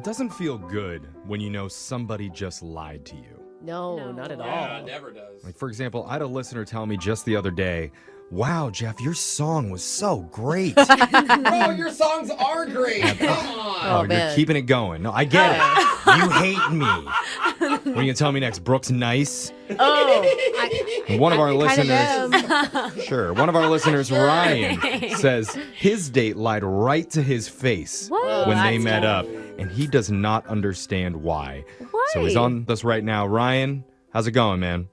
doesn't feel good when you know somebody just lied to you. No, not at all. Yeah, it never does. Like, for example, I had a listener tell me just the other day, wow, Jeff, your song was so great. Bro, your songs are great. Come on. Oh, you're man. keeping it going. No, I get it. You hate me. What are you going to tell me next? Brooke's nice? One of our listeners, sure, one of our listeners, Ryan, says his date lied right to his face when they met up, and he does not understand why. So he's on this right now. Ryan, how's it going, man?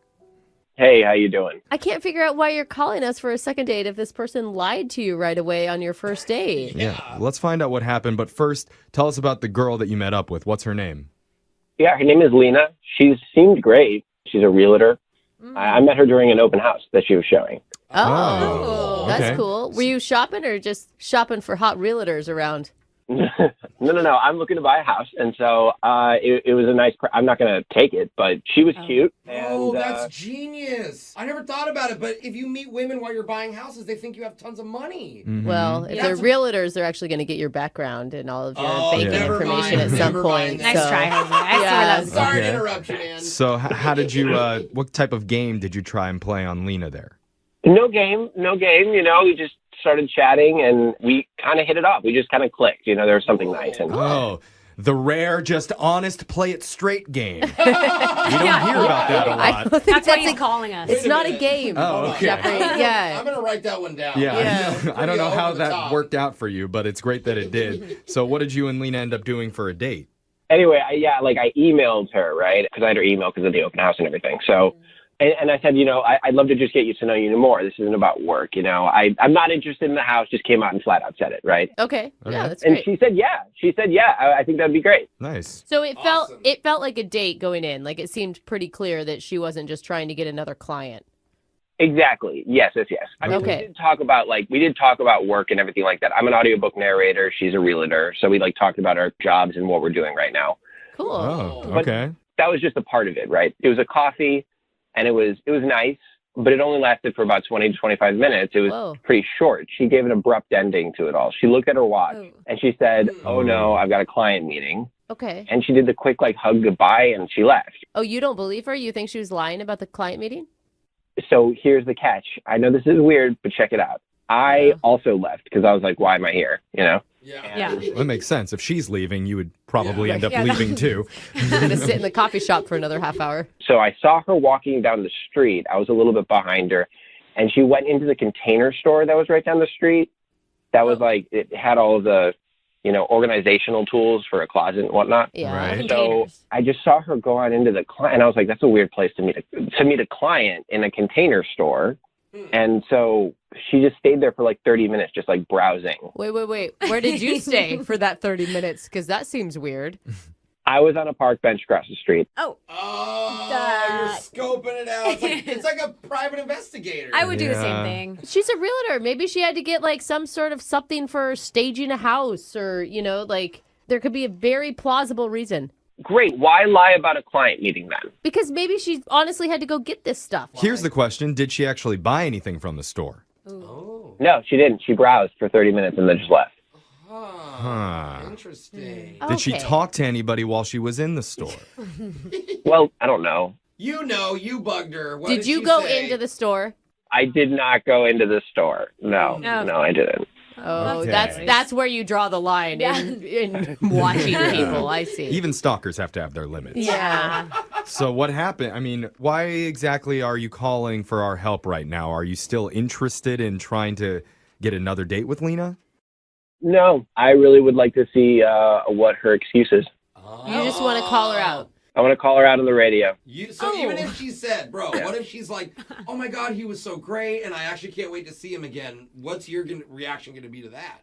Hey, how you doing? I can't figure out why you're calling us for a second date if this person lied to you right away on your first date. Yeah, let's find out what happened. But first, tell us about the girl that you met up with. What's her name? Yeah, her name is Lena. She seemed great. She's a realtor. I met her during an open house that she was showing. Oh, okay. that's cool. Were you shopping or just shopping for hot realtors around? No. I'm looking to buy a house, and so it was a nice. I'm not going to take it, but she was cute. Oh, And, that's genius. I never thought about it, but if you meet women while you're buying houses, they think you have tons of money. Mm-hmm. Well, if they're realtors, they're actually going to get your background and all of your banking never information mind. at some Never point. mind. Nice try, Jose. I swear that was Sorry Okay. to interrupt you, man. So how did you, what type of game did you try and play on Lena there? no game. You know, we just started chatting, and we kind of hit it off. We just kind of clicked. You know, there was something nice. And Oh, the rare, just honest, play it straight game. We don't hear about that a I lot. don't think That's why that's he's calling us. It's Wait a not a minute. game. Oh, okay. Jeffrey. Yeah. I'm going to write that one down. Yeah, I don't know Pretty how over the that top. worked out for you, but it's great that it did. So what did you and Lena end up doing for a date? anyway, I emailed her, right? Because I had her email because of the open house and everything. So, and I said, you know, I'd love to just get you to know you more. This isn't about work, you know. I'm not interested in the house. Just came out and flat out said it, right? Okay. Yeah, that's And great. she said, yeah. I think that'd be great. Nice. So it Awesome. felt like a date going in. Like it seemed pretty clear that she wasn't just trying to get another client. Exactly. Yes. I mean, Okay. we did talk about work and everything like that. I'm an audiobook narrator. She's a realtor. So we talked about our jobs and what we're doing right now. Cool. Oh, But- okay. That was just a part of it, right? It was a coffee and it was nice, but it only lasted for about 20 to 25 minutes. It was Whoa. pretty short. She gave an abrupt ending to it all. She looked at her watch Oh. and she said, "Oh no, I've got a client meeting." Okay. And she did the quick hug goodbye and she left. Oh, you don't believe her? You think she was lying about the client meeting? So here's the catch. I know this is weird, but check it out. I also left because I was like, why am I here? You know? Yeah. That makes sense. If she's leaving, you would probably end up Yeah. leaving too. You're going to sit in the coffee shop for another half hour. So I saw her walking down the street. I was a little bit behind her, and she went into the container store that was right down the street. That was like, it had all of the, you know, organizational tools for a closet and whatnot. Yeah. Right. So Containers. I just saw her go on into the client, and I was like, that's a weird place to meet a client in a container store. And so she just stayed there for like 30 minutes, just like browsing. Wait. Where did you stay for that 30 minutes? Because that seems weird. I was on a park bench across the street. Oh, Oh, That- you're scoping it out. It's like a private investigator. I would do the same Yeah. thing. She's a realtor. Maybe she had to get like some sort of something for staging a house or, you know, like there could be a very plausible reason. Great. Why lie about a client meeting then? Because maybe she honestly had to go get this stuff. Here's the question. Did she actually buy anything from the store? Oh. No, she didn't. She browsed for 30 minutes and then just left. Huh. Interesting. Did she Okay. talk to anybody while she was in the store? Well, I don't know. You know, you bugged her. What Did you she go say? into the store? I did not go into the store. No, I didn't. Oh, Okay. that's where you draw the line in watching people. I see. Even stalkers have to have their limits. Yeah. So what happened? I mean, why exactly are you calling for our help right now? Are you still interested in trying to get another date with Lena? No, I really would like to see what her excuse is. You just want to call her out. I want to call her out on the radio. Even if she said, bro, what if she's like, oh my God, he was so great, and I actually can't wait to see him again. What's your reaction going to be to that?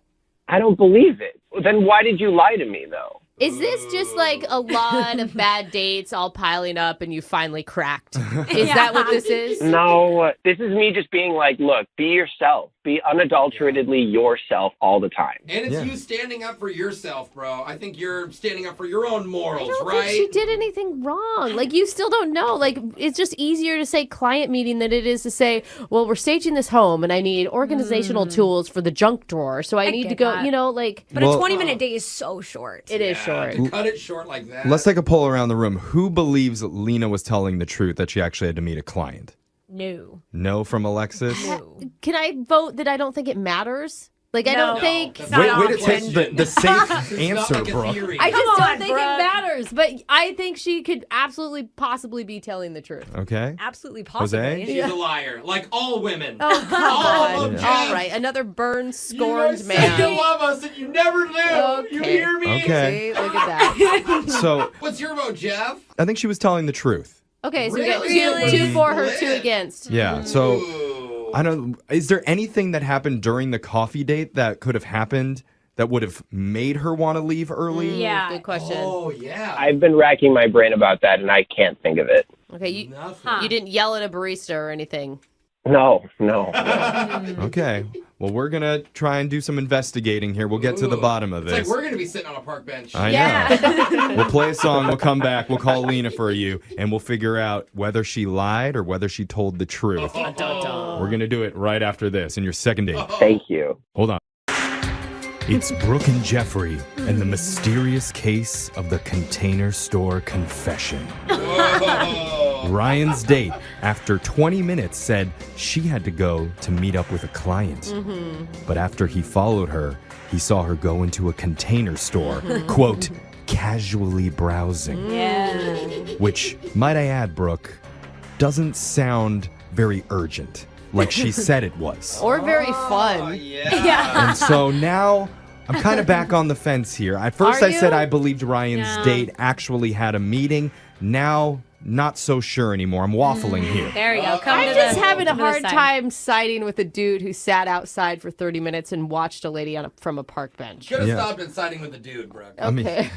I don't believe it. Then why did you lie to me, though? Is this just like a lot of bad dates all piling up and you finally cracked? Is that what this is? No, this is me just being like, look, be yourself. be unadulteratedly yourself all the time. And it's you standing up for yourself, bro. I think you're standing up for your own morals, I don't right? think she did anything wrong. Like, you still don't know. Like, it's just easier to say client meeting than it is to say, well, we're staging this home and I need organizational tools for the junk drawer. So I need to go, that. you know, like. But a 20-minute date is so short. It is short. To cut it short like that. Let's take a poll around the room. Who believes Lena was telling the truth that she actually had to meet a client? No. No from Alexis? No. Can I vote that I don't think it matters? Like, I don't think. that's Way not to a take question. the safe It's not answer, like a bro. theory. I just Come don't on, think Brooke. it matters. But I think she could absolutely, possibly be telling the truth. Okay. Absolutely Jose? possibly. She's a liar, like all women. Oh, come All on. of them, All Jeff. right, another burned, You scorned said man. you love us and you never do. You Okay. hear me? Okay. See, look at that. So What's your vote, Jeff? I think she was telling the truth. Okay, so Really? we got two for her, Split. 2 against. Yeah. So Ooh. I don't. Is there anything that happened during the coffee date that could have happened that would have made her want to leave early? Yeah. Good question. Oh, yeah. I've been racking my brain about that, and I can't think of it. Okay, you Nothing. didn't yell at a barista or anything. No. Okay. Well, we're gonna try and do some investigating here. We'll get to the Ooh. bottom of It's like this. we're going to be sitting on a park bench. I know. We'll play a song. We'll come back. We'll call Lena for you, and we'll figure out whether she lied or whether she told the truth. We're gonna do it right after this in your second date. Thank you. Hold on. It's Brooke and Jeffrey and the mysterious case of the Container Store confession. Whoa. Ryan's date, after 20 minutes, said she had to go to meet up with a client. But after he followed her, he saw her go into a container store, quote, casually browsing. Yeah. Which, might I add, Brooke, doesn't sound very urgent, like she said it was. Or very Oh, fun. yeah. And so now I'm kind of back on the fence here. At first Are I said you? I believed Ryan's No. date actually had a meeting. Now, not so sure anymore. I'm waffling here. There you go. Come I'm to just the, having a come to the hard side. time siding with a dude who sat outside for 30 minutes and watched a lady from a park bench. Should have Yeah. stopped and siding with the dude, Brooke. I mean, Okay.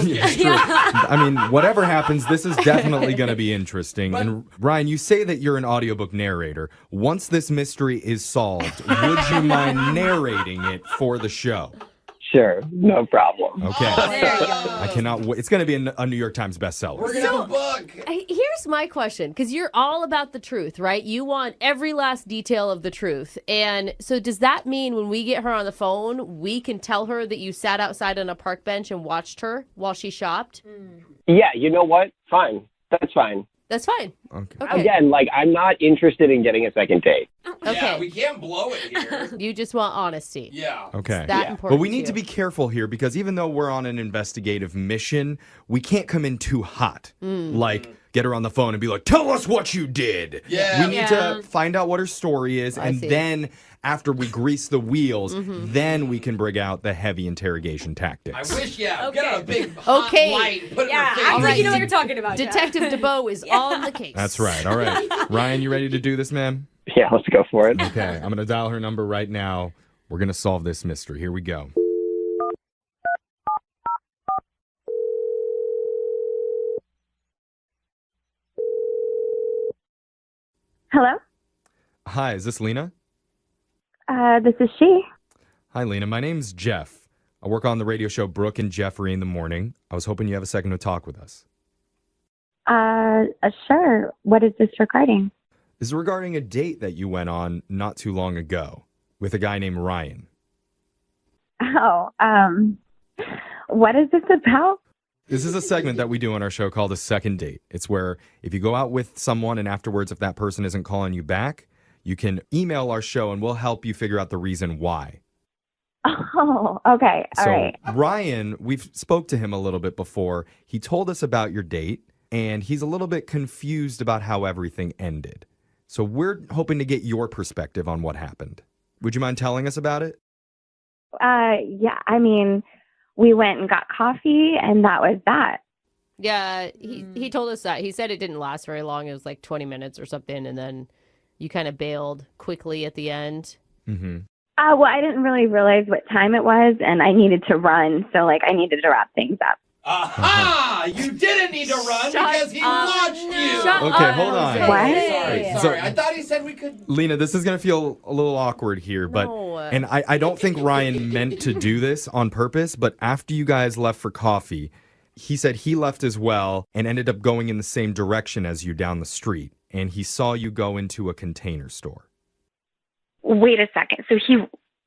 yeah, it's true. I mean, whatever happens, this is definitely going to be interesting. And Ryan, you say that you're an audiobook narrator. Once this mystery is solved, would you mind narrating it for the show? Sure. No problem. Okay. There you go. I cannot wait. It's going to be a New York Times bestseller. We're going to have a book. Here's my question, because you're all about the truth, right? You want every last detail of the truth. And so does that mean when we get her on the phone, we can tell her that you sat outside on a park bench and watched her while she shopped? Yeah, you know what? Fine. That's fine. That's fine. Okay. Okay. Again, like, I'm not interested in getting a second date. Yeah, Okay. we can't blow it here. You just want honesty. Yeah. Okay. That Yeah. important. But we need to be careful here because even though we're on an investigative mission, we can't come in too hot. Like, get her on the phone and be like, tell us what you did. Yeah. We need to find out what her story is. I And see. then after we grease the wheels, then we can bring out the heavy interrogation tactics. I wish, get Okay. a big hot Okay. light, put it in Yeah, her face. I think right. you know what you're talking about. Jeff. Detective DeBoe is on the case. That's right. All right. Ryan, you ready to do this, ma'am? Yeah, let's go for it. Okay. I'm going to dial her number right now. We're going to solve this mystery. Here we go. Hello, Hi, is this Lena? this is she. Hi, Lena. My name's Jeff. I work on the radio show Brooke and Jeffrey in the morning. I was hoping you have a second to talk with us. Sure. What is this regarding? This is regarding a date that you went on not too long ago with a guy named Ryan. Oh, what is this about? This is a segment that we do on our show called a second date. It's where if you go out with someone and afterwards if that person isn't calling you back, you can email our show and we'll help you figure out the reason why. Oh, okay. All So right. Ryan, we've spoke to him a little bit before. He told us about your date and he's a little bit confused about how everything ended. So we're hoping to get your perspective on what happened. Would you mind telling us about it? Yeah, I mean, we went and got coffee and that was that. Yeah, he told us that. He said it didn't last very long. It was like 20 minutes or something, and then you kind of bailed quickly at the end. Mm-hmm. Well, I didn't really realize what time it was and I needed to run. So, like, I needed to wrap things up. Aha! You didn't need to run because he watched you. Okay, hold on. What? Sorry. I thought he said we could. Lena, this is going to feel a little awkward here, but and I don't think Ryan meant to do this on purpose, but after you guys left for coffee, he said he left as well and ended up going in the same direction as you down the street, and he saw you go into a Container Store. Wait a second. So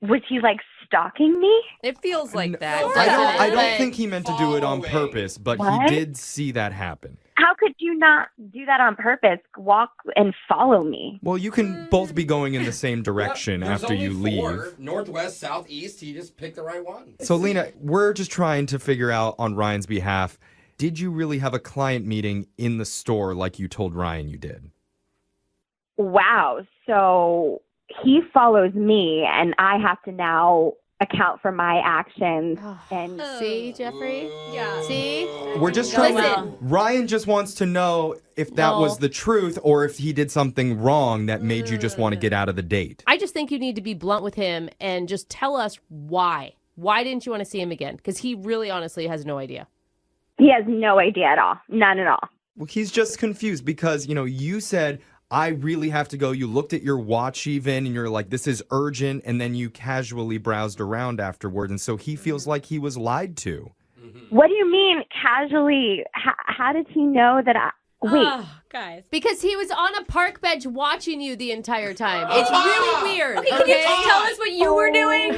was he like stalking me? It feels like that. I don't think he meant to do it on purpose, but What? he did see that happen. How could you not do that on purpose? Walk and follow me. Well, you can both be going in the same direction There's after you only leave. 4, northwest, southeast. He just picked the right one. So, Lena, we're just trying to figure out on Ryan's behalf, did you really have a client meeting in the store like you told Ryan you did? Wow. So he follows me, and I have to now account for my actions. And See, Jeffrey? Yeah. See? We're just trying Listen. to... Ryan just wants to know if that was the truth or if he did something wrong that made you just want to get out of the date. I just think you need to be blunt with him and just tell us why. Why didn't you want to see him again? Because he really honestly has no idea. he has no idea at all. None at all. Well, he's just confused because, you said... I really have to go. You looked at your watch even, and you're like, this is urgent, and then you casually browsed around afterward, and so he feels like he was lied to. What do you mean casually? How did he know that Wait. Oh, guys. Because he was on a park bench watching you the entire time. It's really weird. Okay, can you just tell us what you were doing?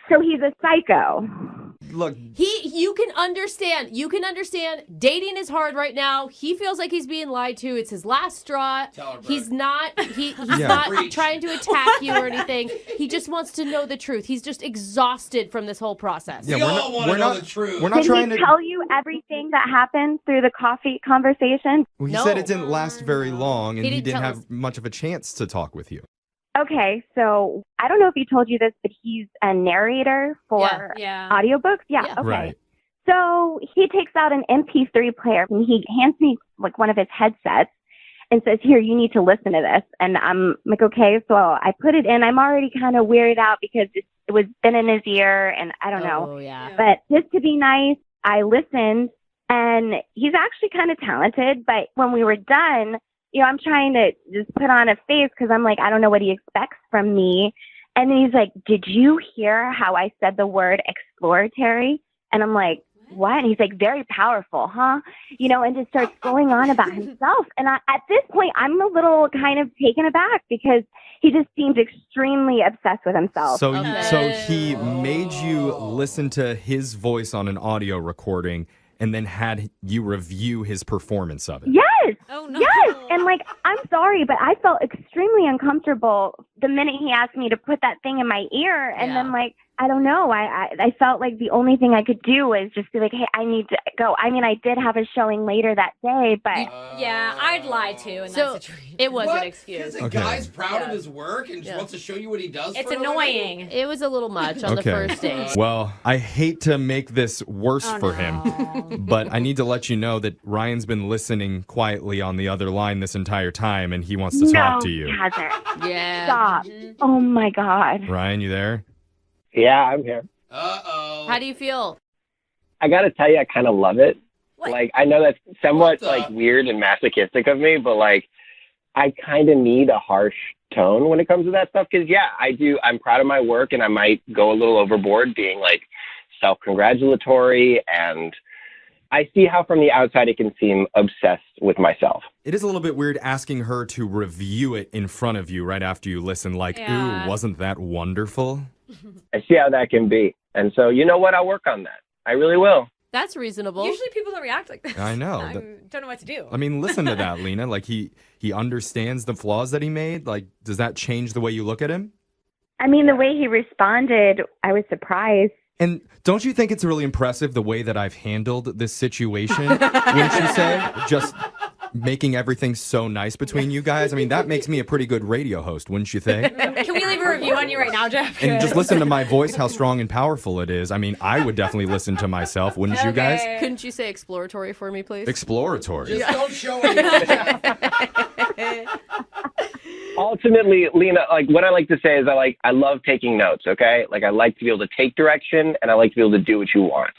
So he's a psycho. Look, You can understand. Dating is hard right now. He feels like he's being lied to. It's his last straw. Tell her, Brooke. He's not Yeah. not Preach. trying to attack you or anything. He just wants to know the truth. He's just exhausted from this whole process. yeah, We all want to know the truth. We're not Did trying he to. tell you everything that happened through the coffee conversation? Well, he No. said it didn't last very long, and He he didn't didn't tell have us. much of a chance to talk with you. Okay, so I don't know if he told you this, but he's a narrator for Yeah. audiobooks. Yeah, Yeah. okay. Right. So he takes out an MP3 player and he hands me like one of his headsets and says, here, you need to listen to this. And I'm like, okay. So I put it in. I'm already kind of weirded out because it was been in his ear and I don't know. Oh, yeah. But just to be nice, I listened and he's actually kind of talented. But when we were done, I'm trying to just put on a face because I'm like, I don't know what he expects from me. And then he's like, did you hear how I said the word exploratory? And I'm like, what? And he's like, very powerful, huh? And just starts going on about himself. And at this point, I'm a little kind of taken aback because he just seems extremely obsessed with himself. So he made you listen to his voice on an audio recording and then had you review his performance of it. Yes. Oh, no. Yes. And I'm sorry, but I felt extremely uncomfortable the minute he asked me to put that thing in my ear. And Yeah. then I don't know. I felt like the only thing I could do was just be like, hey, I need to go. I mean, I did have a showing later that day, but Yeah, I'd lie too in So that situation. it was What? an excuse. Because a Okay. guy's proud of Yeah. his work and just wants to show you what he does. It's for a living? annoying. It was a little much on the first date. Well, I hate to make this worse for him, but I need to let you know that Ryan's been listening quietly on the other line this entire time, and he wants to talk to you. he hasn't. Yeah. Stop. Oh, my God. Ryan, you there? Yeah, I'm here. Uh-oh. How do you feel? I got to tell you, I kind of love it. What? Like, I know that's somewhat, What the- weird and masochistic of me, but, I kind of need a harsh tone when it comes to that stuff. Because, yeah, I do. I'm proud of my work, and I might go a little overboard being, self-congratulatory. And I see how from the outside it can seem obsessed with myself. It is a little bit weird asking her to review it in front of you right after you listen, Yeah. ooh, wasn't that wonderful? I see how that can be. And so, you know what? I'll work on that. I really will. That's reasonable. Usually people don't react like this. I know. I don't know what to do. I mean, listen to that, Lena. He understands the flaws that he made. Does that change the way you look at him? I mean, the way he responded, I was surprised. And don't you think it's really impressive the way that I've handled this situation? Wouldn't you say? Just making everything so nice between you guys. I mean, that makes me a pretty good radio host, wouldn't you think? Can we leave a review on you right now, Jeff? And just listen to my voice, how strong and powerful it is. I mean, I would definitely listen to myself, wouldn't you guys? Okay. Couldn't you say exploratory for me, please? Exploratory. Just don't show anything. ultimately, Lena, like what I like to say is I love taking notes, okay? Like I like to be able to take direction and I like to be able to do what you want.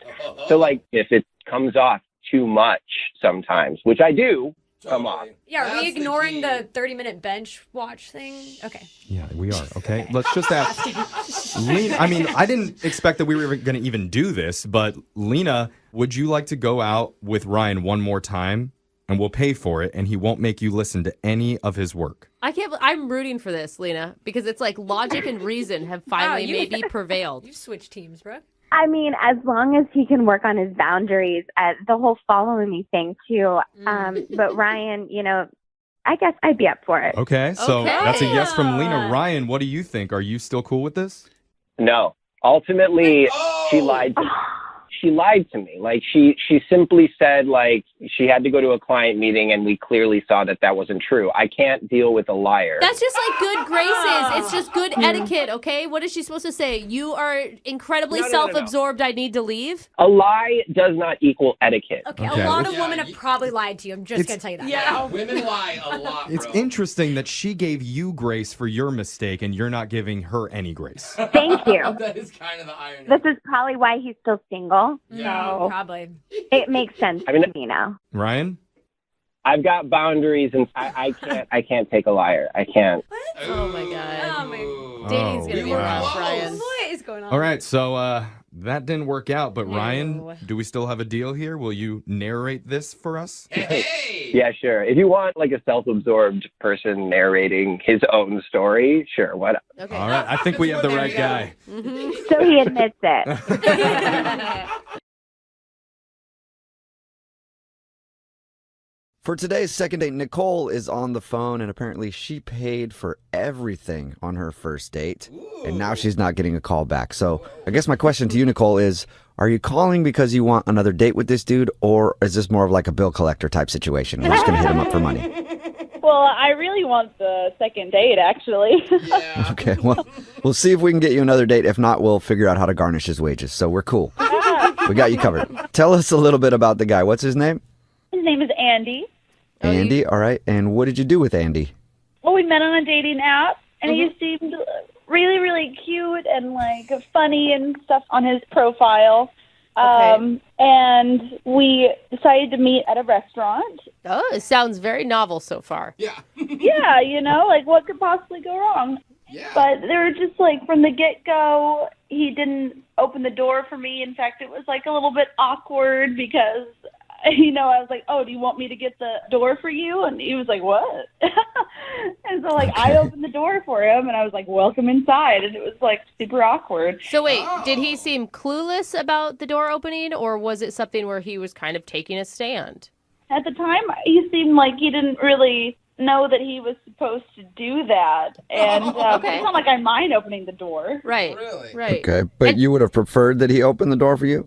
So like if it comes off too much sometimes, which I do come off. Yeah, are That's we the ignoring key. the 30-minute bench watch thing? Okay. Yeah, we are. Okay, let's just ask Lena. I mean, I didn't expect that we were going to even do this, but Lena, would you like to go out with Ryan one more time? And we'll pay for it, and he won't make you listen to any of his work. I'm rooting for this, Lena, because it's like logic and reason have finally maybe prevailed. You've switched teams, bro. I mean, as long as he can work on his boundaries, the whole following me thing too. But Ryan, I guess I'd be up for it. Okay, so Okay. that's a yes from Lena. Ryan, what do you think? Are you still cool with this? No. Ultimately, she lied to me. She lied to me. Like she simply said like she had to go to a client meeting and we clearly saw that wasn't true. I can't deal with a liar. That's just like good graces. It's just good etiquette, okay? What is she supposed to say? You are incredibly No. self-absorbed. I need to leave? A lie does not equal etiquette. Okay, Okay. a lot of Yeah, women have probably lied to you. I'm just going to tell you that. Yeah, women lie a lot, It's bro. interesting that she gave you grace for your mistake, and you're not giving her any grace. Thank you. That is kind of the irony. This is probably why he's still single. Yeah. So Probably. it makes sense I mean- to me now. Ryan? I've got boundaries and I can't take a liar. I can't. Oh, my God. Oh, my Dating's going to be were rough, close. Ryan. What is going on? All right, so that didn't work out, but No. Ryan, do we still have a deal here? Will you narrate this for us? Hey! Yeah, sure. If you want like a self-absorbed person narrating his own story, sure, why not? Okay. All right, I think we have the There right you go. guy. So he admits it. For today's second date, Nicole is on the phone, and apparently she paid for everything on her first date, and now she's not getting a call back. So I guess my question to you, Nicole, is are you calling because you want another date with this dude, or is this more of like a bill collector type situation? We're just going to hit him up for money. Well, I really want the second date, actually. Yeah. Okay, well, we'll see if we can get you another date. If not, we'll figure out how to garnish his wages. So we're cool. We got you covered. Tell us a little bit about the guy. What's his name? His name is Andy. Andy, all right. And what did you do with Andy? Well, we met on a dating app, and he seemed really, really cute and like funny and stuff on his profile. And we decided to meet at a restaurant. Oh, it sounds very novel so far. Yeah. Yeah, like what could possibly go wrong? Yeah. But they were just like from the get-go, he didn't open the door for me. In fact, it was like a little bit awkward because I was like, oh, do you want me to get the door for you? And he was like, what? And so, I opened the door for him, and I was like, welcome inside. And it was, super awkward. So wait, did he seem clueless about the door opening, or was it something where he was kind of taking a stand? At the time, he seemed like he didn't really know that he was supposed to do that. And it's not like I mind opening the door. Right. Really? Right. Okay, but you would have preferred that he opened the door for you?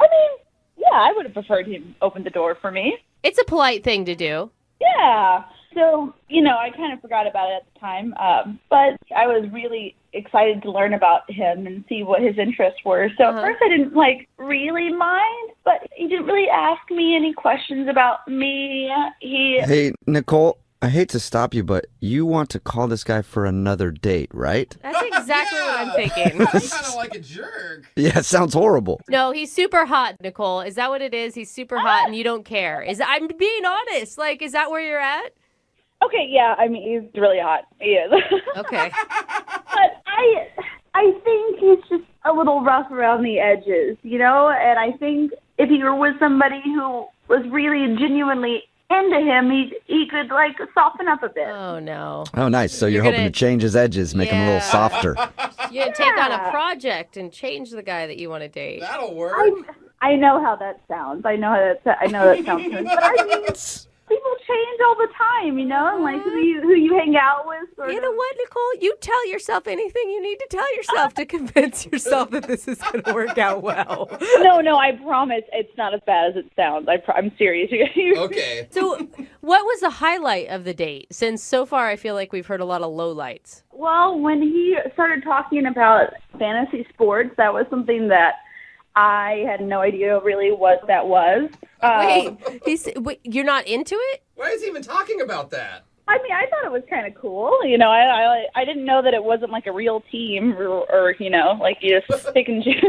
I mean, yeah, I would have preferred him open the door for me. It's a polite thing to do. Yeah. So, I kind of forgot about it at the time. But I was really excited to learn about him and see what his interests were. So at first I didn't, really mind, but he didn't really ask me any questions about me. Hey, Nicole, I hate to stop you, but you want to call this guy for another date, right? That's exactly what I'm thinking. He's kind of like a jerk. Yeah, it sounds horrible. No, he's super hot, Nicole. Is that what it is? He's super hot and you don't care. I'm being honest. Is that where you're at? Okay, yeah, I mean, he's really hot. He is. Okay. But I think he's just a little rough around the edges, And I think if he were with somebody who was really genuinely into him, he could, soften up a bit. Oh, no. Oh, nice. So you're You're hoping gonna- to change his edges, make him a little Yeah. softer. You're going to take on a project and change the guy that you want to date. That'll work. I know how that sounds. I know that sounds good. But I mean, people change all the time, and who you hang out with. You know what, Nicole? You tell yourself anything you need to tell yourself to convince yourself that this is going to work out well. No, I promise it's not as bad as it sounds. I'm serious. Okay. So, what was the highlight of the date? Since so far I feel like we've heard a lot of lowlights. Well, when he started talking about fantasy sports, that was something that I had no idea really what that was. Wait, you're not into it? Why is he even talking about that? I mean, I thought it was kind of cool. You know, I didn't know that it wasn't like a real team or you know, like you just pick and choose.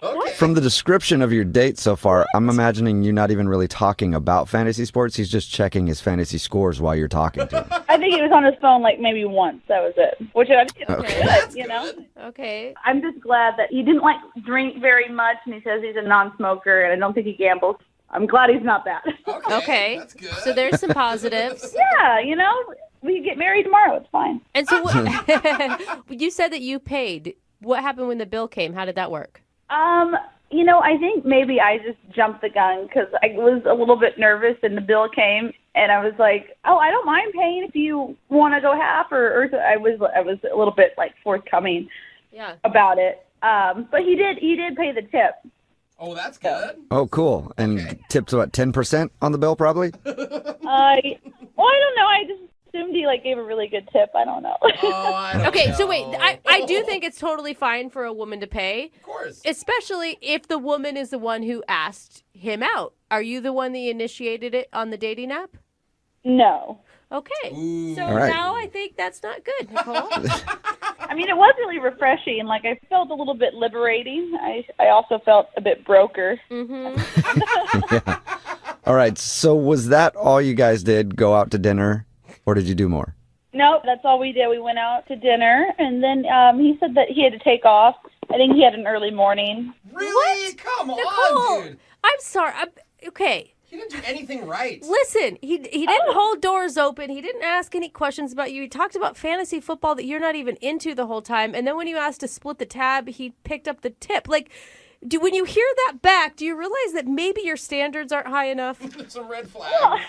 Okay. From the description of your date so far, I'm imagining you not even really talking about fantasy sports. He's just checking his fantasy scores while you're talking to him. I think he was on his phone like maybe once. That was it. Which I think is Okay. good, you know? Okay. I'm just glad that he didn't like drink very much, and he says he's a non-smoker, and I don't think he gambles. I'm glad he's not that. Okay. That's good. So there's some positives. Yeah, you know, we can get married tomorrow. It's fine. And so what, you said that you paid. What happened when the bill came? How did that work? You know, I think maybe I just jumped the gun because I was a little bit nervous, and the bill came, and I was like, "Oh, I don't mind paying if you want to go half." Or I was a little bit like forthcoming, about it. But he did pay the tip. Oh, that's good. Oh, cool. And tips what, 10% on the bill probably? Well, I don't know. I just assumed he like gave a really good tip. I don't know. Oh, I don't Okay, know. so wait, I do think it's totally fine for a woman to pay, Of course. especially if the woman is the one who asked him out. Are you the one that initiated it on the dating app? No. Okay. Ooh. So All right. now I think that's not good, Nicole. I mean, it was really refreshing. Like, I felt a little bit liberating. I also felt a bit broker. Mm-hmm. Yeah. All right. So was that all you guys did? Go out to dinner? Or did you do more? Nope, that's all we did. We went out to dinner, and then he said that he had to take off. I think he had an early morning. Really? Come Nicole, on, dude. I'm sorry. Okay. He didn't do anything right. Listen, he didn't hold doors open. He didn't ask any questions about you. He talked about fantasy football that you're not even into the whole time. And then when you asked to split the tab, he picked up the tip. Like, when you hear that back, do you realize that maybe your standards aren't high enough? It's a red flag.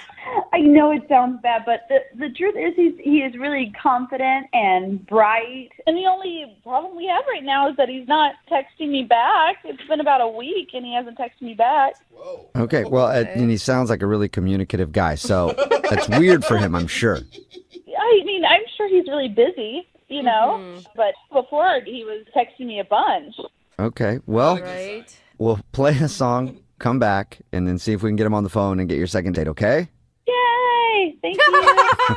I know it sounds bad, but the truth is he is really confident and bright. And the only problem we have right now is that he's not texting me back. It's been about a week, and he hasn't texted me back. Whoa. Okay. Well, and he sounds like a really communicative guy. So that's weird for him, I'm sure. I mean, I'm sure he's really busy, you know, but before he was texting me a bunch. Okay. Well, Right. we'll play a song, come back, and then see if we can get him on the phone and get your second date, okay? Yay! Thank you.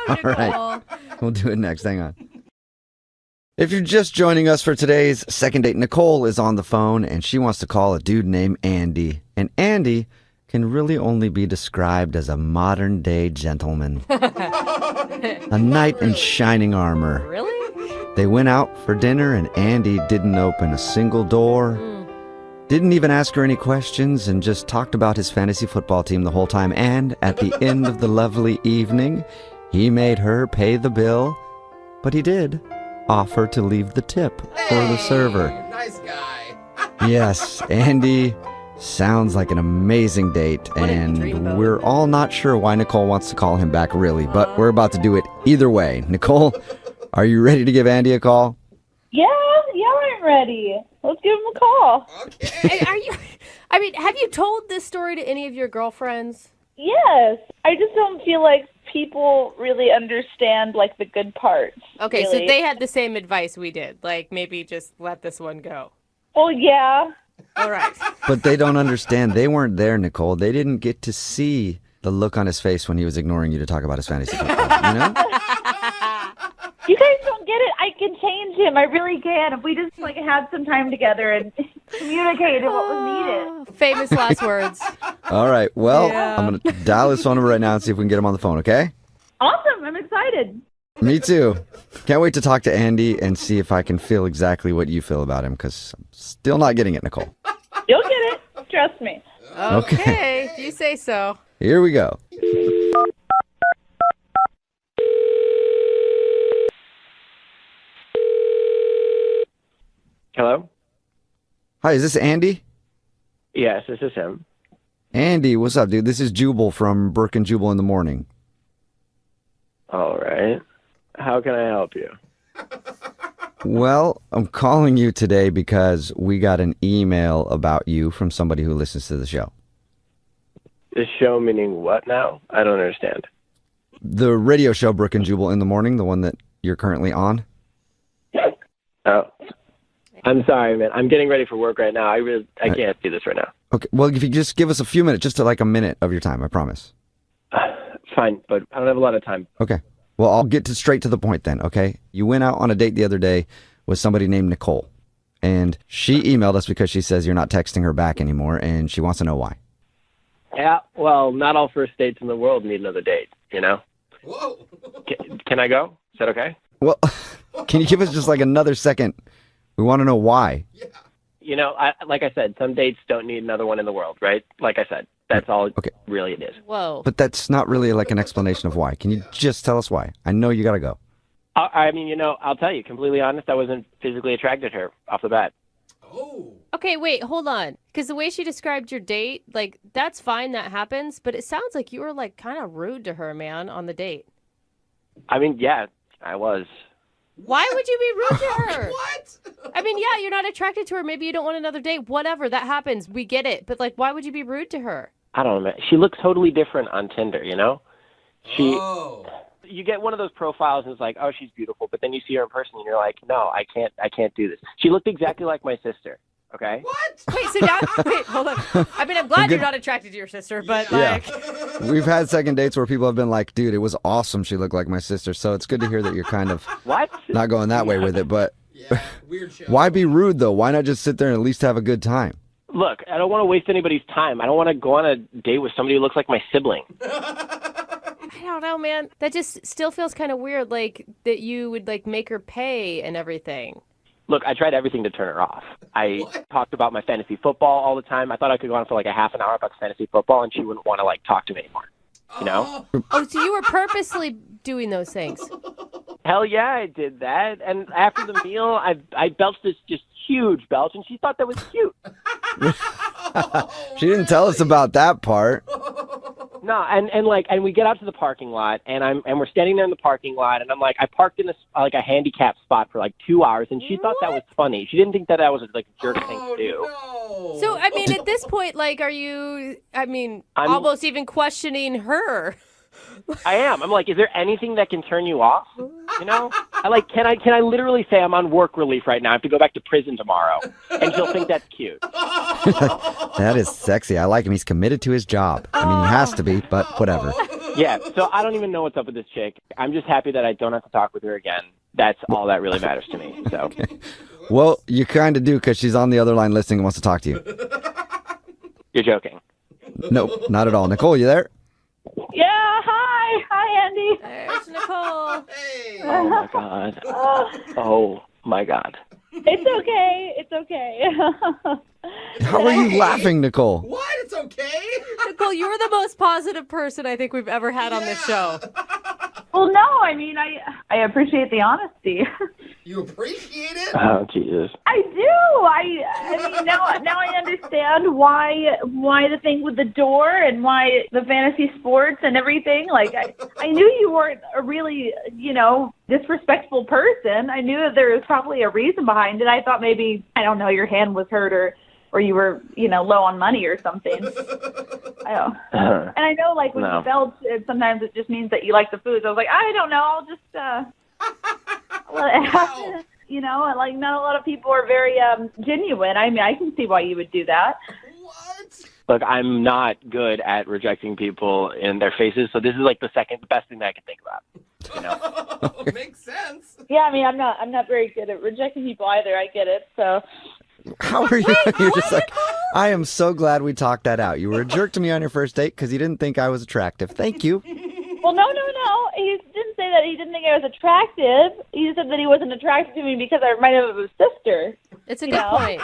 All right. We'll do it next. Hang on. If you're just joining us for today's second date, Nicole is on the phone, and she wants to call a dude named Andy. And Andy can really only be described as a modern-day gentleman. A knight in shining armor. Really? They went out for dinner, and Andy didn't open a single door. Didn't even ask her any questions, and just talked about his fantasy football team the whole time. And at the end of the lovely evening, he made her pay the bill, but he did offer to leave the tip for the server. Nice guy. Yes, Andy sounds like an amazing date, What a and dreamboat. we're all not sure why Nicole wants to call him back, really, but we're about to do it either way. Nicole, are you ready to give Andy a call? Yeah, I'm ready. Let's give him a call. Okay. Hey, have you told this story to any of your girlfriends? Yes. I just don't feel like people really understand, like, the good parts. Okay, really. so they had the same advice we did. Like, maybe just let this one go. Well, yeah. All right. But they don't understand. They weren't there, Nicole. They didn't get to see the look on his face when he was ignoring you to talk about his fantasy football, you know? You guys don't get it. I can change him. I really can. If we just, like, had some time together and communicated what was needed. Famous last words. All right, well, Yeah. I'm going to dial his phone number right now and see if we can get him on the phone, okay? Awesome. I'm excited. Me too. Can't wait to talk to Andy and see if I can feel exactly what you feel about him, because I'm still not getting it, Nicole. You'll get it. Trust me. Okay, if you say so. Here we go. Hello? Hi, is this Andy? Yes, this is him. Andy, what's up, dude? This is Jubal from Brooke and Jubal in the morning. All right. How can I help you? Well, I'm calling you today because we got an email about you from somebody who listens to the show. This show meaning what now? I don't understand. The radio show Brooke and Jubal in the morning, the one that you're currently on. Oh. I'm sorry, man. I'm getting ready for work right now. I can't do this right now. Okay, well, if you just give us a few minutes, just to like a minute of your time, I promise. Fine, but I don't have a lot of time. Okay. Well, I'll get straight to the point then, okay? You went out on a date the other day with somebody named Nicole, and she emailed us because she says you're not texting her back anymore, and she wants to know why. Yeah, well, not all first dates in the world need another date, you know? Whoa. Can I go? Is that okay? Well, can you give us just like another second? We want to know why. Yeah. You know, like I said, some dates don't need another one in the world, right? Like I said, that's all really it is. Whoa. But that's not really like an explanation of why. Can you just tell us why? I know you got to go. I mean, you know, I'll tell you, completely honest, I wasn't physically attracted to her off the bat. Oh. Okay, wait, hold on. Because the way she described your date, like, that's fine, that happens, but it sounds like you were, like, kind of rude to her, man, on the date. I mean, yeah, I was. Why would you be rude to her? What? I mean, yeah, you're not attracted to her. Maybe you don't want another date. Whatever, that happens. We get it. But, like, why would you be rude to her? I don't know, man. She looks totally different on Tinder, you know? Oh. You get one of those profiles and it's like, oh, she's beautiful, but then you see her in person and you're like, no, I can't do this. She looked exactly like my sister. Okay. What? Wait, so now, wait, hold on. I mean, I'm glad you're not attracted to your sister, but like, We've had second dates where people have been like, dude, it was awesome. She looked like my sister. So it's good to hear that you're kind of What? not going that way with it. But Yeah. Weird show. why be rude, though? Why not just sit there and at least have a good time? Look, I don't want to waste anybody's time. I don't want to go on a date with somebody who looks like my sibling. I don't know, man. That just still feels kind of weird, like that you would like make her pay and everything. Look, I tried everything to turn her off. I talked about my fantasy football all the time. I thought I could go on for like a half an hour about the fantasy football, and she wouldn't want to like talk to me anymore. You know? Oh, so you were purposely doing those things. Hell yeah, I did that. And after the meal, I belched this just huge belch, and she thought that was cute. She didn't tell us about that part. No, and we get out to the parking lot, and we're standing there in the parking lot, and I'm like, I parked in a handicap spot for like 2 hours, and she thought that was funny. She didn't think that was like a jerk thing to do. No. So, I mean, at this point, like, are you, I'm almost even questioning her? I am. I'm like, is there anything that can turn you off? You know? Can I literally say I'm on work relief right now? I have to go back to prison tomorrow, and she'll think that's cute. That is sexy. I like him. He's committed to his job. I mean, he has to be, but whatever. Yeah, so I don't even know what's up with this chick. I'm just happy that I don't have to talk with her again. That's all that really matters to me. So, Well, you kind of do because she's on the other line listening and wants to talk to you. You're joking. Nope, not at all. Nicole, you there? Yeah, hi, Andy. There's Nicole. Hey. Oh my god. Oh my god. It's okay. How are you laughing, Nicole? What? It's okay. Nicole, you are the most positive person I think we've ever had on this show. Well, no, I mean, I appreciate the honesty. You appreciate it? Oh Jesus. I do. I mean, now I understand why the thing with the door and why the fantasy sports and everything. Like, I knew you weren't a really, disrespectful person. I knew that there was probably a reason behind it. I thought maybe, I don't know, your hand was hurt or you were, low on money or something. I don't. And I know, like, when you belch, sometimes it just means that you like the food. So I was like, I don't know, I'll just let it happen. Like, not a lot of people are very genuine. I mean, I can see why you would do that. What? Look, I'm not good at rejecting people in their faces, so this is like the best thing that I can think about. Makes sense. Yeah, I mean, I'm not very good at rejecting people either. I get it. So. How are you? You're just like, I am so glad we talked that out. You were a jerk to me on your first date because you didn't think I was attractive. Thank you. Well, no. He didn't say that he didn't think I was attractive. He said that he wasn't attracted to me because I reminded him of his sister. It's a good point.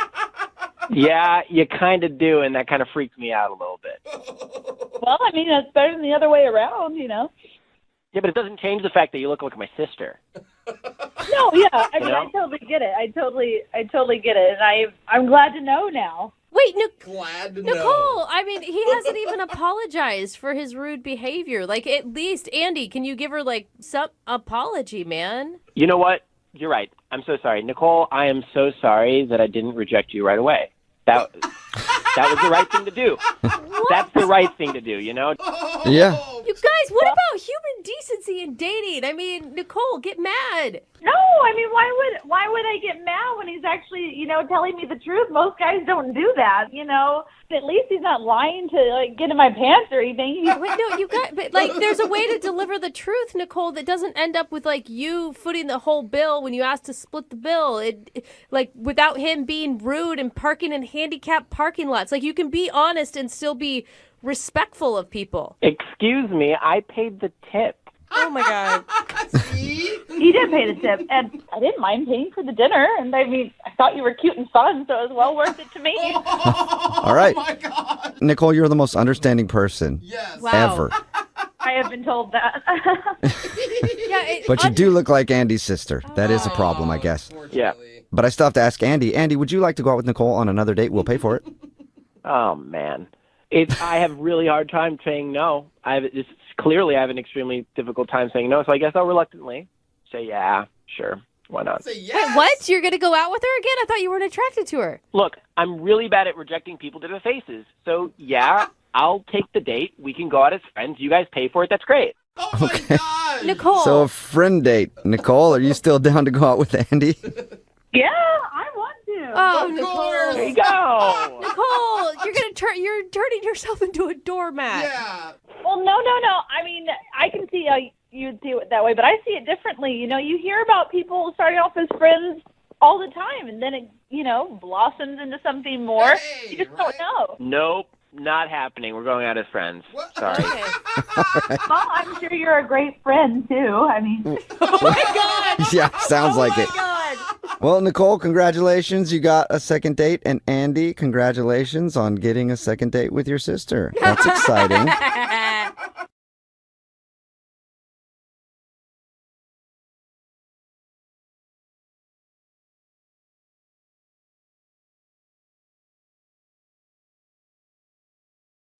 Yeah, you kind of do, and that kind of freaks me out a little bit. Well, I mean, it's better than the other way around, Yeah, but it doesn't change the fact that you look like my sister. No, yeah. I mean, I totally get it. I totally get it, and I'm glad to know now. Wait, Glad to know. Nicole, I mean, he hasn't even apologized for his rude behavior. Like, at least, Andy, can you give her, like, some apology, man? You know what? You're right. I'm so sorry. Nicole, I am so sorry that I didn't reject you right away. That was the right thing to do. What? That's the right thing to do, Yeah. You guys, what about human decency being dating. I mean, Nicole, get mad. No, I mean, why would I get mad when he's actually, telling me the truth? Most guys don't do that, At least he's not lying to get in my pants or anything. Wait, no, but there's a way to deliver the truth, Nicole, that doesn't end up with you footing the whole bill when you ask to split the bill. Without him being rude and parking in handicapped parking lots. You can be honest and still be respectful of people. Excuse me, I paid the tip. Oh my God. He did pay the tip, and I didn't mind paying for the dinner. And I mean, I thought you were cute and fun, so it was well worth it to me. All right. Oh my God. Nicole, you're the most understanding person ever. I have been told that. But you do look like Andy's sister. That is a problem, I guess. Yeah. But I still have to ask Andy. Andy, would you like to go out with Nicole on another date? We'll pay for it. Oh, man. I have really hard time saying no. Clearly, I have an extremely difficult time saying no, so I guess I'll reluctantly say, yeah, sure, why not? Say yes. Wait, what? You're going to go out with her again? I thought you weren't attracted to her. Look, I'm really bad at rejecting people to their faces, so yeah, I'll take the date. We can go out as friends. You guys pay for it. That's great. Oh my God. Nicole. So a friend date. Nicole, are you still down to go out with Andy? Yeah, I want to. Oh, Of Nicole. course. There you go. Nicole, you're turning yourself into a doormat. Yeah. Well, no. I mean, I can see how you'd see it that way, but I see it differently. You hear about people starting off as friends all the time, and then it, blossoms into something more. Hey, You just right? don't know. Nope, not happening. We're going out as friends. What? Sorry. Okay. Well, I'm sure you're a great friend, too. I mean, Oh my God. Yeah, sounds like it. God. Well, Nicole, congratulations. You got a second date. And Andy, congratulations on getting a second date with your sister. That's exciting.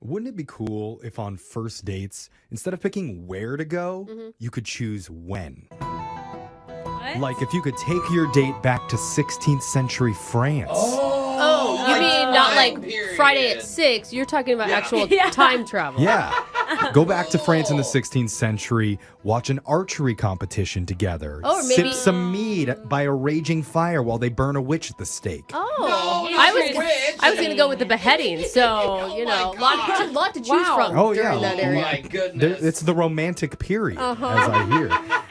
Wouldn't it be cool if on first dates, instead of picking where to go, you could choose when? What? Like if you could take your date back to 16th century France. Oh, you mean not time period. Friday at 6? You're talking about actual time travel. Yeah. Go back to France in the 16th century, watch an archery competition together, Oh, or maybe- sip some mead by a raging fire while they burn a witch at the stake. Oh, No, I not was witch. going to go with the beheading. So, Oh my lot to choose Wow. from Oh, during yeah. that Oh area. my goodness. It's the romantic period, Uh-huh. as I hear.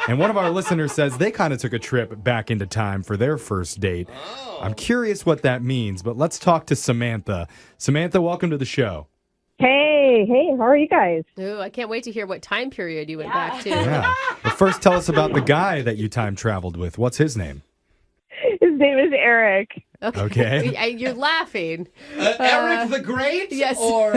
And one of our listeners says they kind of took a trip back into time for their first date. Oh. I'm curious what that means, but let's talk to Samantha. Samantha, welcome to the show. Hey, how are you guys? Ooh, I can't wait to hear what time period you went back to. Yeah. But first, tell us about the guy that you time traveled with. What's his name? His name is Eric. Okay. You're laughing. Eric the Great? yes. Or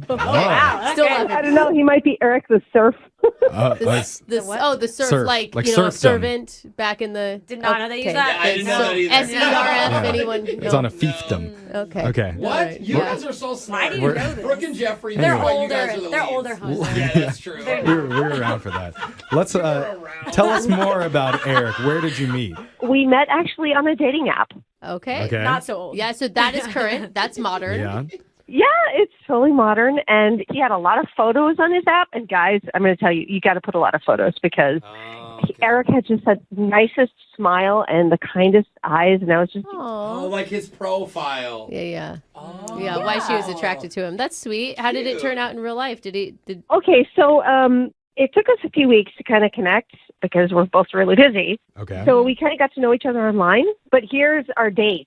Oh, wow. Still laughing. I don't know. He might be Eric the Surf. The surf, Surf, like serfdom. servant back in the. Did not know they used Okay. that. Yeah, I didn't know that either. SERF, Yeah. anyone? It's No. on a fiefdom. Okay. Okay. what? Right. You Yeah. guys are so smart. Why do you know this? Brooke and Jeffrey. They're that's why older. You guys are the They're leads. older hosts. Yeah, that's true. We're around for that. Let's tell us more about Eric. Where did you meet? We met actually on a dating app. Okay. Okay. Not so old. Yeah, so that is current. That's modern. Yeah. Yeah, it's totally modern. And he had a lot of photos on his app. And guys, I'm going to tell you, you got to put a lot of photos because Eric had just the nicest smile and the kindest eyes. And I was just, Oh, Oh. like his profile. Yeah. Oh. Yeah, why she was attracted to him. That's sweet. How did it turn out in real life? Did okay, so it took us a few weeks to kind of connect because we're both really busy. Okay. So we kind of got to know each other online. But here's our date.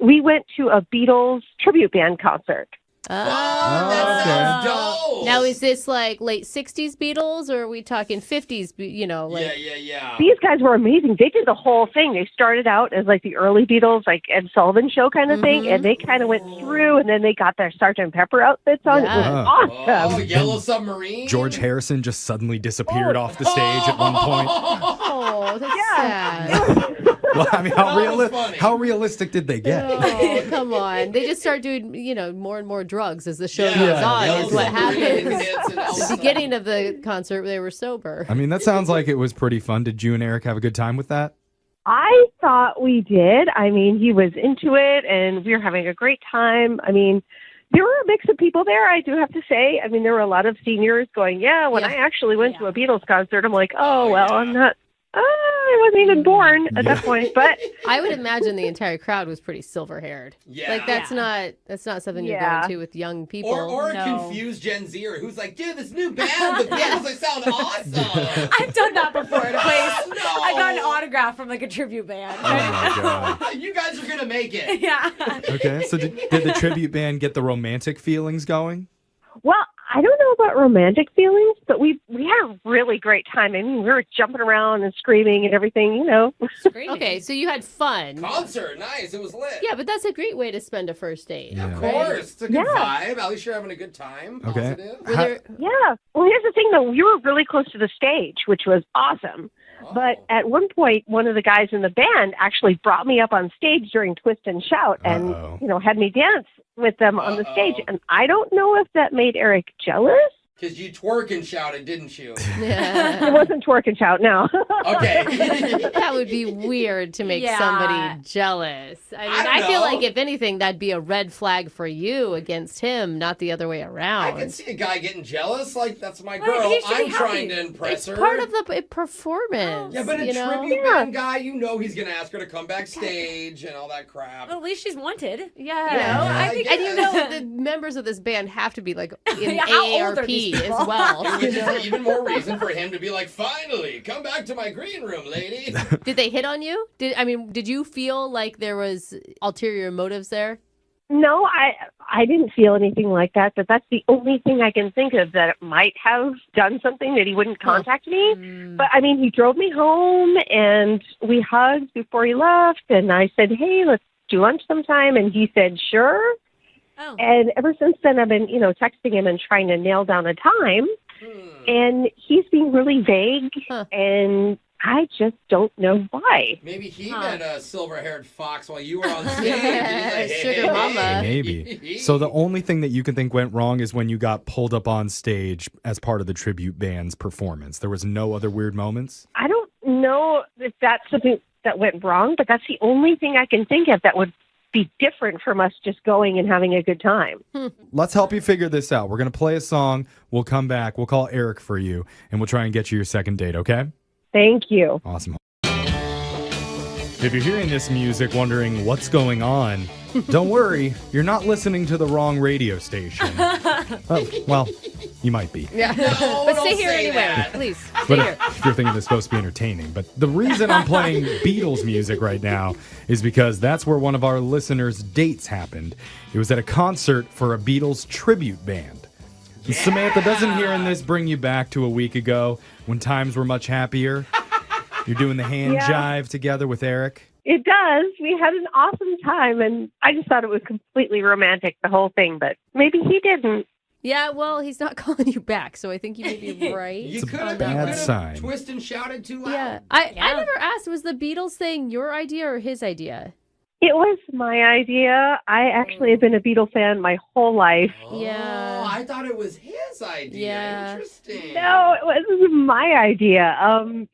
We went to a Beatles tribute band concert. Oh, that sounds dope. Now, is this like late 60s Beatles or are we talking 50s, Yeah. These guys were amazing. They did the whole thing. They started out as like the early Beatles, like Ed Sullivan Show kind of thing, and they kind of went through, and then they got their Sgt. Pepper outfits on. Yeah. It was awesome. Oh, Yellow Submarine? George Harrison just suddenly disappeared off the stage at one point. Oh, that's sad. Well, I mean, That was funny. how realistic did they get? Oh, come on. They just start doing, more and more drugs as the show Yeah, goes on, Yellow is what Submarine happens. hits and all The that. beginning of the concert, they were sober. I mean, that sounds like it was pretty fun. Did you and Eric have a good time with that? I thought we did. I mean, he was into it, and we were having a great time. I mean, There were a mix of people there, I do have to say. I mean, there were a lot of seniors going, when I actually went to a Beatles concert, I'm like, I'm not, I wasn't even born at that point. But I would imagine the entire crowd was pretty silver-haired. Yeah. Like, that's not something you're going to with young people. Or a confused Gen Zer who's like, dude, this new band, the Beatles, they sound awesome. I've done that before at a place. No. I got an autograph from like a tribute band. Oh my God. You guys are going to make it. Yeah. Okay, so did the tribute band get the romantic feelings going? well, I don't know about romantic feelings, but we had a really great time. I mean, we were jumping around and screaming and everything, you know. Okay, so you had fun. Concert, nice. It was lit. Yeah, but that's a great way to spend a first date. Yeah. Of course. It's a good vibe. At least you're having a good time. Okay. Positive. Yeah. Well, here's the thing, though. We were really close to the stage, which was awesome. But at one point, one of the guys in the band actually brought me up on stage during Twist and Shout and, had me dance with them on the stage. And I don't know if that made Eric jealous. Because you twerk and shouted, didn't you? It wasn't twerk and shout, no. Okay. That would be weird to make somebody jealous. I feel like if anything, that'd be a red flag for you against him, not the other way around. I can see a guy getting jealous. Like, that's my girl. I'm trying to impress her. It's part of the performance. Yeah, but a tribute band guy, he's going to ask her to come backstage and all that crap. Well, at least she's wanted. Yeah. I think, and the members of this band have to be like in how old are AARP these as people? well. Which is even more reason for him to be like, finally, come back to my green room, lady. Did they hit on you? Did you feel like there was ulterior motives there? No, I didn't feel anything like that, but that's the only thing I can think of that might have done something that he wouldn't contact me. But, I mean, he drove me home, and we hugged before he left, and I said, hey, let's do lunch sometime, and he said, sure. Oh. And ever since then, I've been, texting him and trying to nail down a time, and he's being really vague, and I just don't know why. Maybe he met a silver-haired fox while you were on stage. Sugar mama. Maybe. So the only thing that you can think went wrong is when you got pulled up on stage as part of the tribute band's performance. There was no other weird moments? I don't know if that's something that went wrong, but that's the only thing I can think of that would be different from us just going and having a good time. Let's help you figure this out. We're going to play a song. We'll come back. We'll call Eric for you, and we'll try and get you your second date, okay? Thank you. Awesome. If you're hearing this music wondering what's going on, don't worry. You're not listening to the wrong radio station. Well, you might be. Yeah. But stay here anyway, please. Stay here. If you're thinking it's supposed to be entertaining. But the reason I'm playing Beatles music right now is because that's where one of our listeners' dates happened. It was at a concert for a Beatles tribute band. And Samantha, doesn't hearing this bring you back to a week ago when times were much happier? You're doing the hand jive together with Eric? It does. We had an awesome time, and I just thought it was completely romantic, the whole thing, but maybe he didn't. Yeah, well, he's not calling you back, so I think you may be right. You It's a could have bad sign. Twist and shouted too loud. Yeah. I never asked, was the Beatles thing your idea or his idea? It was my idea. I actually have been a Beatle fan my whole life. Yeah. I thought it was his idea. Yeah. Interesting. No, it was my idea.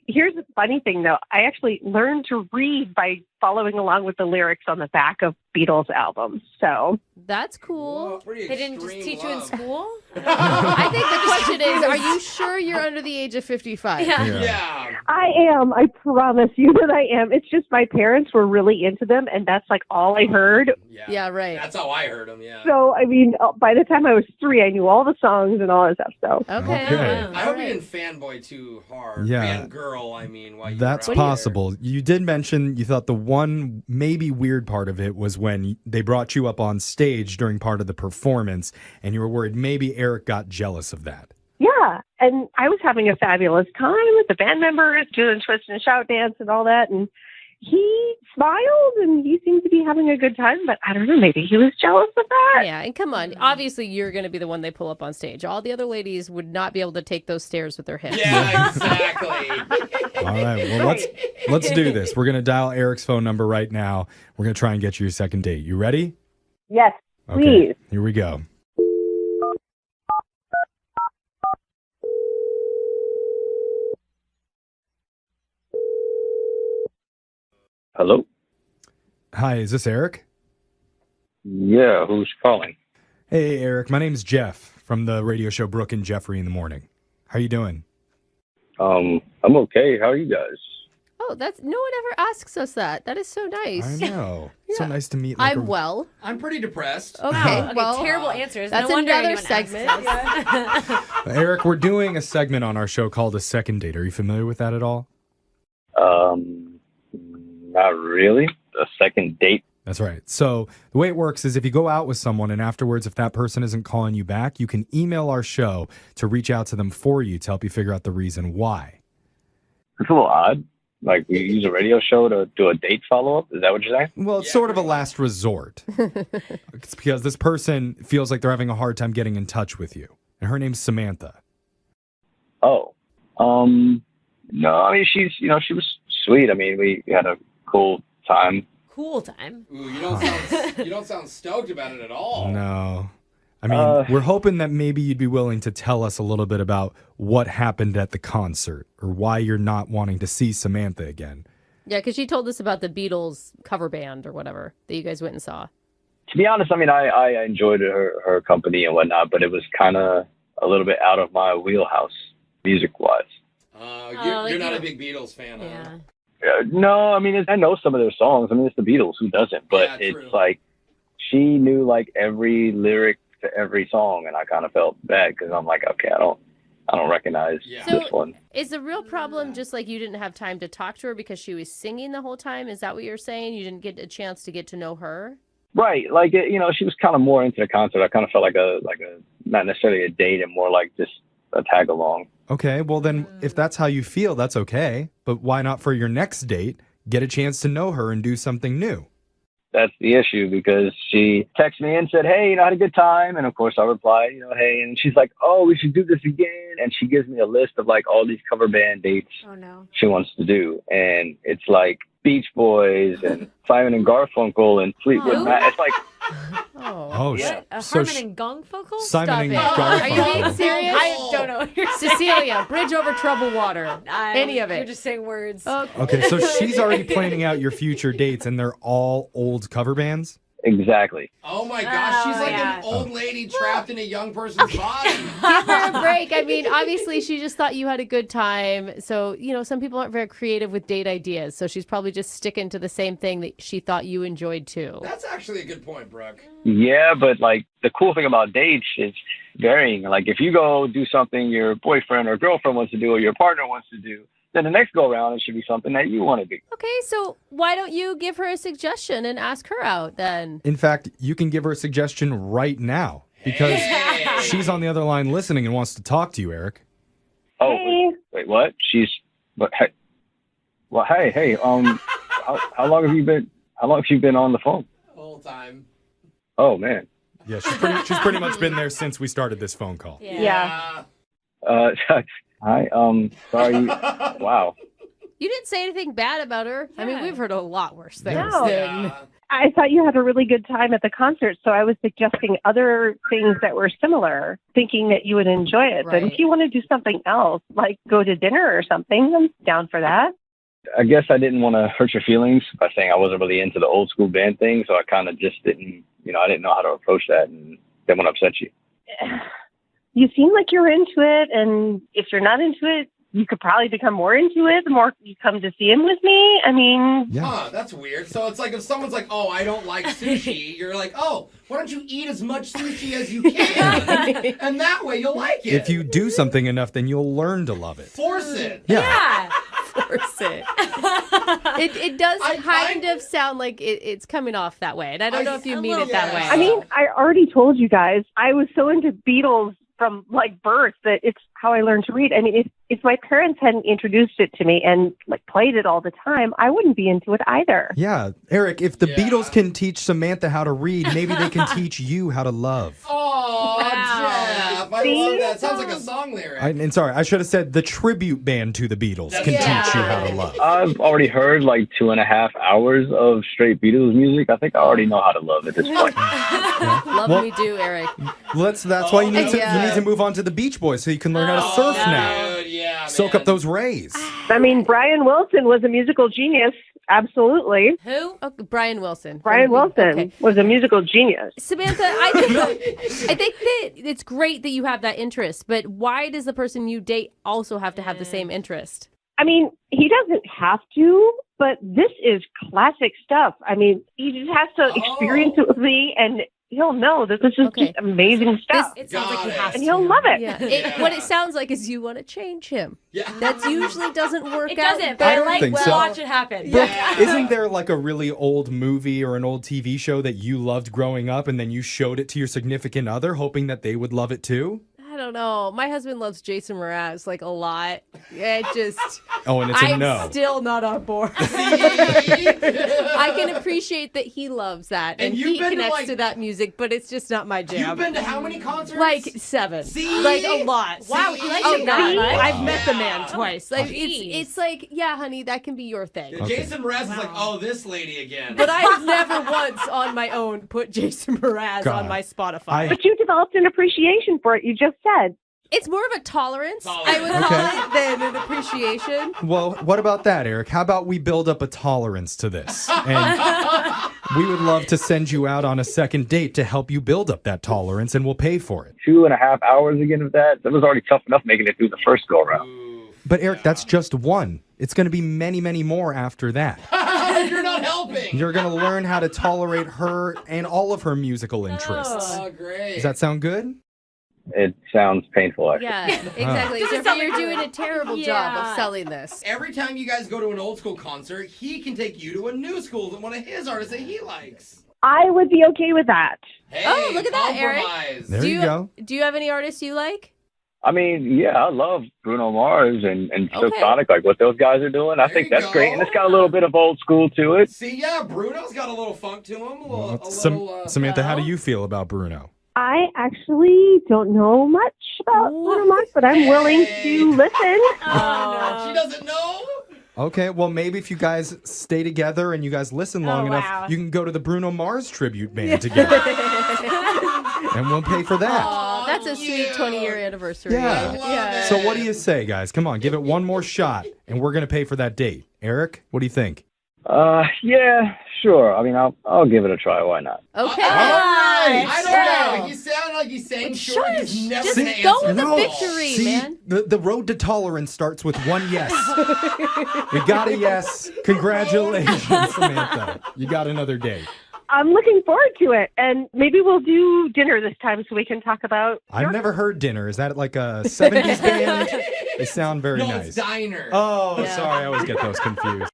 Here's the funny thing, though. I actually learned to read by following along with the lyrics on the back of Beatles albums. So That's cool. Whoa, They didn't just teach you in school? I think the question is, are you sure you're under the age of 55? Yeah. I am. I promise you that I am. It's just my parents were really into them, and that's like all I heard. Yeah, right. That's how I heard him, yeah. So, I mean, by the time I was 3, I knew all the songs and all that stuff. So, Okay. I hope you didn't fanboy too hard. Yeah. Fangirl, I mean. While you That's were out possible. You did mention you thought the one maybe weird part of it was when they brought you up on stage during part of the performance, and you were worried maybe Eric got jealous of that. yeah. And I was having a fabulous time with the band members, doing twist and shout dance and all that. And he smiled and he seemed to be having a good time, but I don't know, maybe he was jealous of that. Yeah, and come on. Obviously, you're going to be the one they pull up on stage. All the other ladies would not be able to take those stairs with their hips. Yeah, exactly. All right, well, let's do this. We're going to dial Eric's phone number right now. We're going to try and get you your second date. You ready? Yes, Okay, please. here we go. Hello? Hi, is this Eric? Yeah, who's calling? Hey, Eric. My name's Jeff from the radio show Brooke and Jeffrey in the Morning. How you doing? I'm okay. How are you guys? Oh, that's no one ever asks us that. That is so nice. I know. Yeah. So nice to meet. I'm well. I'm pretty depressed. Okay, well, terrible answers. That's no wonder another anyone segment. asks us. Eric, we're doing a segment on our show called A Second Date. Are you familiar with that at all? Not really. A second date. That's right. So the way it works is if you go out with someone and afterwards, if that person isn't calling you back, you can email our show to reach out to them for you to help you figure out the reason why. It's a little odd. Like, we use a radio show to do a date follow-up? Is that what you're saying? Well, it's sort of a last resort. It's because this person feels like they're having a hard time getting in touch with you. And her name's Samantha. Oh. No, I mean, she was sweet. I mean, we had a cool time. Cool time. Ooh, you don't sound stoked about it at all. No. I mean, we're hoping that maybe you'd be willing to tell us a little bit about what happened at the concert or why you're not wanting to see Samantha again. Yeah, because she told us about the Beatles cover band or whatever that you guys went and saw. To be honest, I mean, I enjoyed her company and whatnot, but it was kind of a little bit out of my wheelhouse, music-wise. You're not a big Beatles fan, huh? No, I mean, I know some of their songs. I mean, it's the Beatles. Who doesn't? But it's like she knew like every lyric to every song, and I kind of felt bad because I'm like, okay, I don't recognize this one. Is the real problem just like you didn't have time to talk to her because she was singing the whole time? Is that what you're saying? You didn't get a chance to get to know her? Right, like she was kind of more into the concert. I kind of felt like a not necessarily a date, and more like just a tag along. Okay, well then, if that's how you feel, that's okay. But why not for your next date, get a chance to know her and do something new? That's the issue, because she texted me and said, hey, I had a good time. And of course I replied, hey, and she's like, oh, we should do this again. And she gives me a list of like all these cover band dates she wants to do. And it's like Beach Boys and Simon and Garfunkel and Fleetwood Mac. It's like, yeah. Harmon and Garfunkel? Simon and Are Garfunkel. you being serious? I don't know what you're saying. Cecilia, Bridge Over Troubled Water. Any of it. You're just saying words. Okay, so she's already planning out your future dates, and they're all old cover bands? Exactly. Oh my gosh, she's like an old lady trapped in a young person's body. Give her a break. I mean, obviously, she just thought you had a good time. So, some people aren't very creative with date ideas. So she's probably just sticking to the same thing that she thought you enjoyed too. That's actually a good point, Brooke. yeah, but like the cool thing about dates is varying. Like if you go do something your boyfriend or girlfriend wants to do or your partner wants to do, then the next go around it should be something that you want to do. Okay, so why don't you give her a suggestion and ask her out then? In fact, you can give her a suggestion right now because she's on the other line listening and wants to talk to you, Eric. Oh, wait, what? Hey, how long have you been on the phone? The whole time. Oh man. Yeah, she's pretty much been there since we started this phone call. Yeah. Hi, sorry. Wow. You didn't say anything bad about her. I mean, we've heard a lot worse things. No. I thought you had a really good time at the concert, so I was suggesting other things that were similar, thinking that you would enjoy it. But if you want to do something else, like go to dinner or something, I'm down for that. I guess I didn't want to hurt your feelings by saying I wasn't really into the old school band thing, so I kind of just didn't, I didn't know how to approach that, and didn't want to upset you. You seem like you're into it, and if you're not into it, you could probably become more into it the more you come to see him with me. I mean... Huh, that's weird. So it's like if someone's like, oh, I don't like sushi, you're like, oh, why don't you eat as much sushi as you can? And that way you'll like it. If you do something enough, then you'll learn to love it. Force it. Yeah. Force it. It does kind of sound like it's coming off that way. And I don't know if you mean it that way. I mean, I already told you guys, I was so into Beatles from like birth that it's how I learned to read. I mean, if my parents hadn't introduced it to me and like played it all the time, I wouldn't be into it either. Yeah, Eric, if the Beatles can teach Samantha how to read, maybe they can teach you how to love. Oh, Jeff, I love that. Sounds like a song lyric. And sorry, I should have said the tribute band to the Beatles can teach you how to love. I've already heard like 2.5 hours of straight Beatles music. I think I already know how to love at this point. Love me do, Eric. That's why you need to move on to the Beach Boys so you can learn how to surf now. Dude, yeah, Soak up those rays. I mean, Brian Wilson was a musical genius. absolutely. Who? Oh, Brian Wilson. Brian Wilson Okay. was a musical genius. Samantha, I think that it's great that you have that interest, but why does the person you date also have to have the same interest? I mean, he doesn't have to, but this is classic stuff. I mean, he just has to experience it with me, and he'll know that this is just amazing stuff. It sounds like he has and to. he'll love it. Yeah. What it sounds like is you want to change him. Yeah. That usually doesn't work It out. doesn't, but I like think to so. watch it happen. Brooke, isn't there like a really old movie or an old TV show that you loved growing up and then you showed it to your significant other hoping that they would love it too? I don't know. My husband loves Jason Mraz like a lot. It just. Oh, and it's a I'm no. still not on board. I can appreciate that he loves that and you've he been to, connects like- to that music, but it's just not my jam. You've been to how many concerts? Like 7. See? Like a lot. Wow, he likes Oh, it that God. much? I've met the man twice. Like Jeez. it's like, yeah, honey, that can be your thing. Jason Mraz is like, oh, this lady again. But I've never once on my own put Jason Mraz God. on my Spotify. But you developed an appreciation for it. You just said. It's more of a tolerance, I would Okay. call it, than an appreciation. Well, what about that, Eric? How about we build up a tolerance to this? And we would love to send you out on a second date to help you build up that tolerance, and we'll pay for it. 2.5 hours again of that. That was already tough enough making it through the first go around. But Eric, that's just one. It's going to be many, many more after that. You're not helping. You're going to learn how to tolerate her and all of her musical interests. Oh, great. Does that sound good? It sounds painful, actually. Yeah, exactly. Doesn't So sound you're like doing a terrible job Yeah. of selling this. Every time you guys go to an old school concert, he can take you to a new school that one of his artists that he likes. I would be okay with that. Hey, Oh, look at that, Eric. compromise. There you go. Do you have any artists you like? I mean, yeah, I love Bruno Mars and Silk Okay. Sonic, like what those guys are doing. I There think you that's go. great. And it's got a little bit of old school to it. See, yeah, Bruno's got a little funk to him. Samantha, how do you feel about Bruno? I actually don't know much about Bruno Mars, but I'm willing to listen. She doesn't know? Okay, well, maybe if you guys stay together and you guys listen long enough, wow. you can go to the Bruno Mars tribute band together. And we'll pay for that. Aw, that's a sweet 20-year anniversary. Yeah. Love it. So what do you say, guys? Come on, give it one more shot, and we're going to pay for that date. Eric, what do you think? Yeah, sure. I mean, I'll give it a try. Why not? Okay. I don't know. Sure. He sounded like he's saying But sure. shush, He's never just gonna go answer with the no. victory. See, man. the road to tolerance starts with one yes. We got a yes. Congratulations, Samantha. You got another date. I'm looking forward to it, and maybe we'll do dinner this time so we can talk about. I've never heard dinner. Is that like a 70s band? They sound very No, nice. it's diner. Oh, Yeah. sorry. I always get those confused.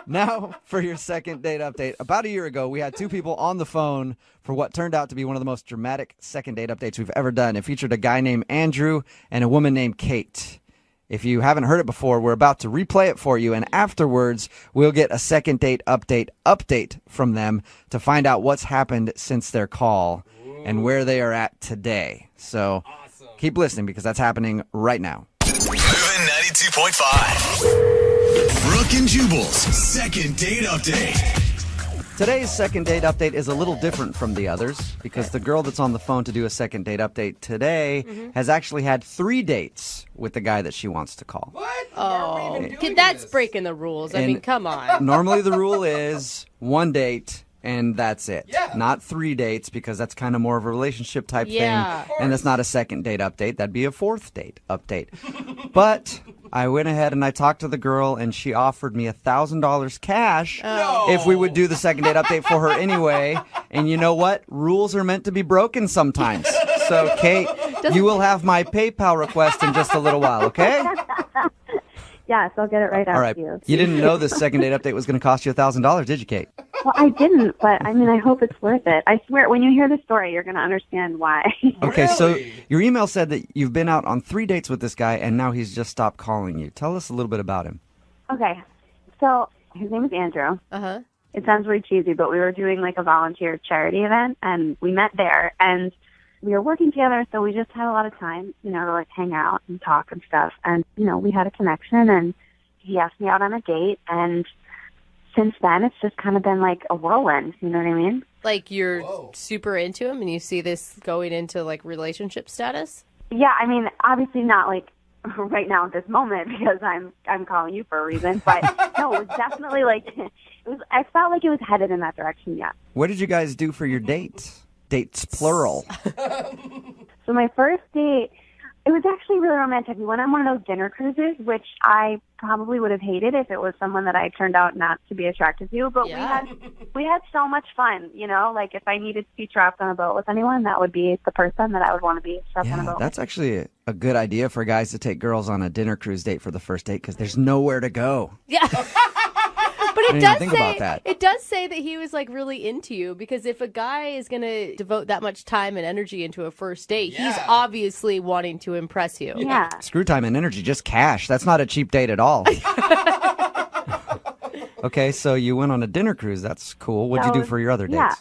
Now, for your second date update. About a year ago, we had two people on the phone for what turned out to be one of the most dramatic second date updates we've ever done. It featured a guy named Andrew and a woman named Kate. If you haven't heard it before, we're about to replay it for you, and afterwards, we'll get a second date update from them to find out what's happened since their call and where they are at today. So keep listening because that's happening right now. Moving 92.5. Brooke and Jubal's second date update. Today's second date update is a little different from the others because the girl that's on the phone to do a second date update today has actually had 3 dates with the guy that she wants to call. What? Oh, that's breaking the rules. I And- mean, come on. Normally the rule is 1 date and that's it. Yeah. Not 3 dates because that's kind of more of a relationship type Yeah. thing. And that's not a second date update. That'd be a 4th date update. But I went ahead and I talked to the girl and she offered me $1,000 cash if we would do the second date update for her anyway. And you know what? Rules are meant to be broken sometimes. So, Kate, you will have my PayPal request in just a little while, okay? Yes, I'll get it right out All right. to you. You didn't know this second date update was going to cost you $1,000, did you, Kate? Well, I didn't, but I mean, I hope it's worth it. I swear, when you hear the story, you're going to understand why. Okay, so Really? your email said that you've been out on 3 dates with this guy, and now he's just stopped calling you. Tell us a little bit about him. Okay, so his name is Andrew. Uh-huh. It sounds really cheesy, but we were doing like a volunteer charity event, and we met there, and we were working together, so we just had a lot of time, you know, to like hang out and talk and stuff. And, you know, we had a connection, and he asked me out on a date, and since then, it's just kind of been like a whirlwind. You know what I mean? Like you're super into him and you see this going into like relationship status? Yeah, I mean, obviously not like right now at this moment because I'm calling you for a reason. But no, it was definitely like I felt like it was headed in that direction. Yeah. What did you guys do for your dates? Dates plural. So my first date, it was actually really romantic. We went on one of those dinner cruises, which I probably would have hated if it was someone that I turned out not to be attracted to. But we had so much fun, you know. Like if I needed to be trapped on a boat with anyone, that would be the person that I would want to be trapped on a boat. That's actually a good idea for guys to take girls on a dinner cruise date for the first date because there's nowhere to go. Yeah. But it does say that he was like really into you because if a guy is going to devote that much time and energy into a first date, he's obviously wanting to impress you. Yeah. Screw time and energy, just cash. That's not a cheap date at all. Okay, so you went on a dinner cruise. That's cool. What'd you do for your other dates? Yeah.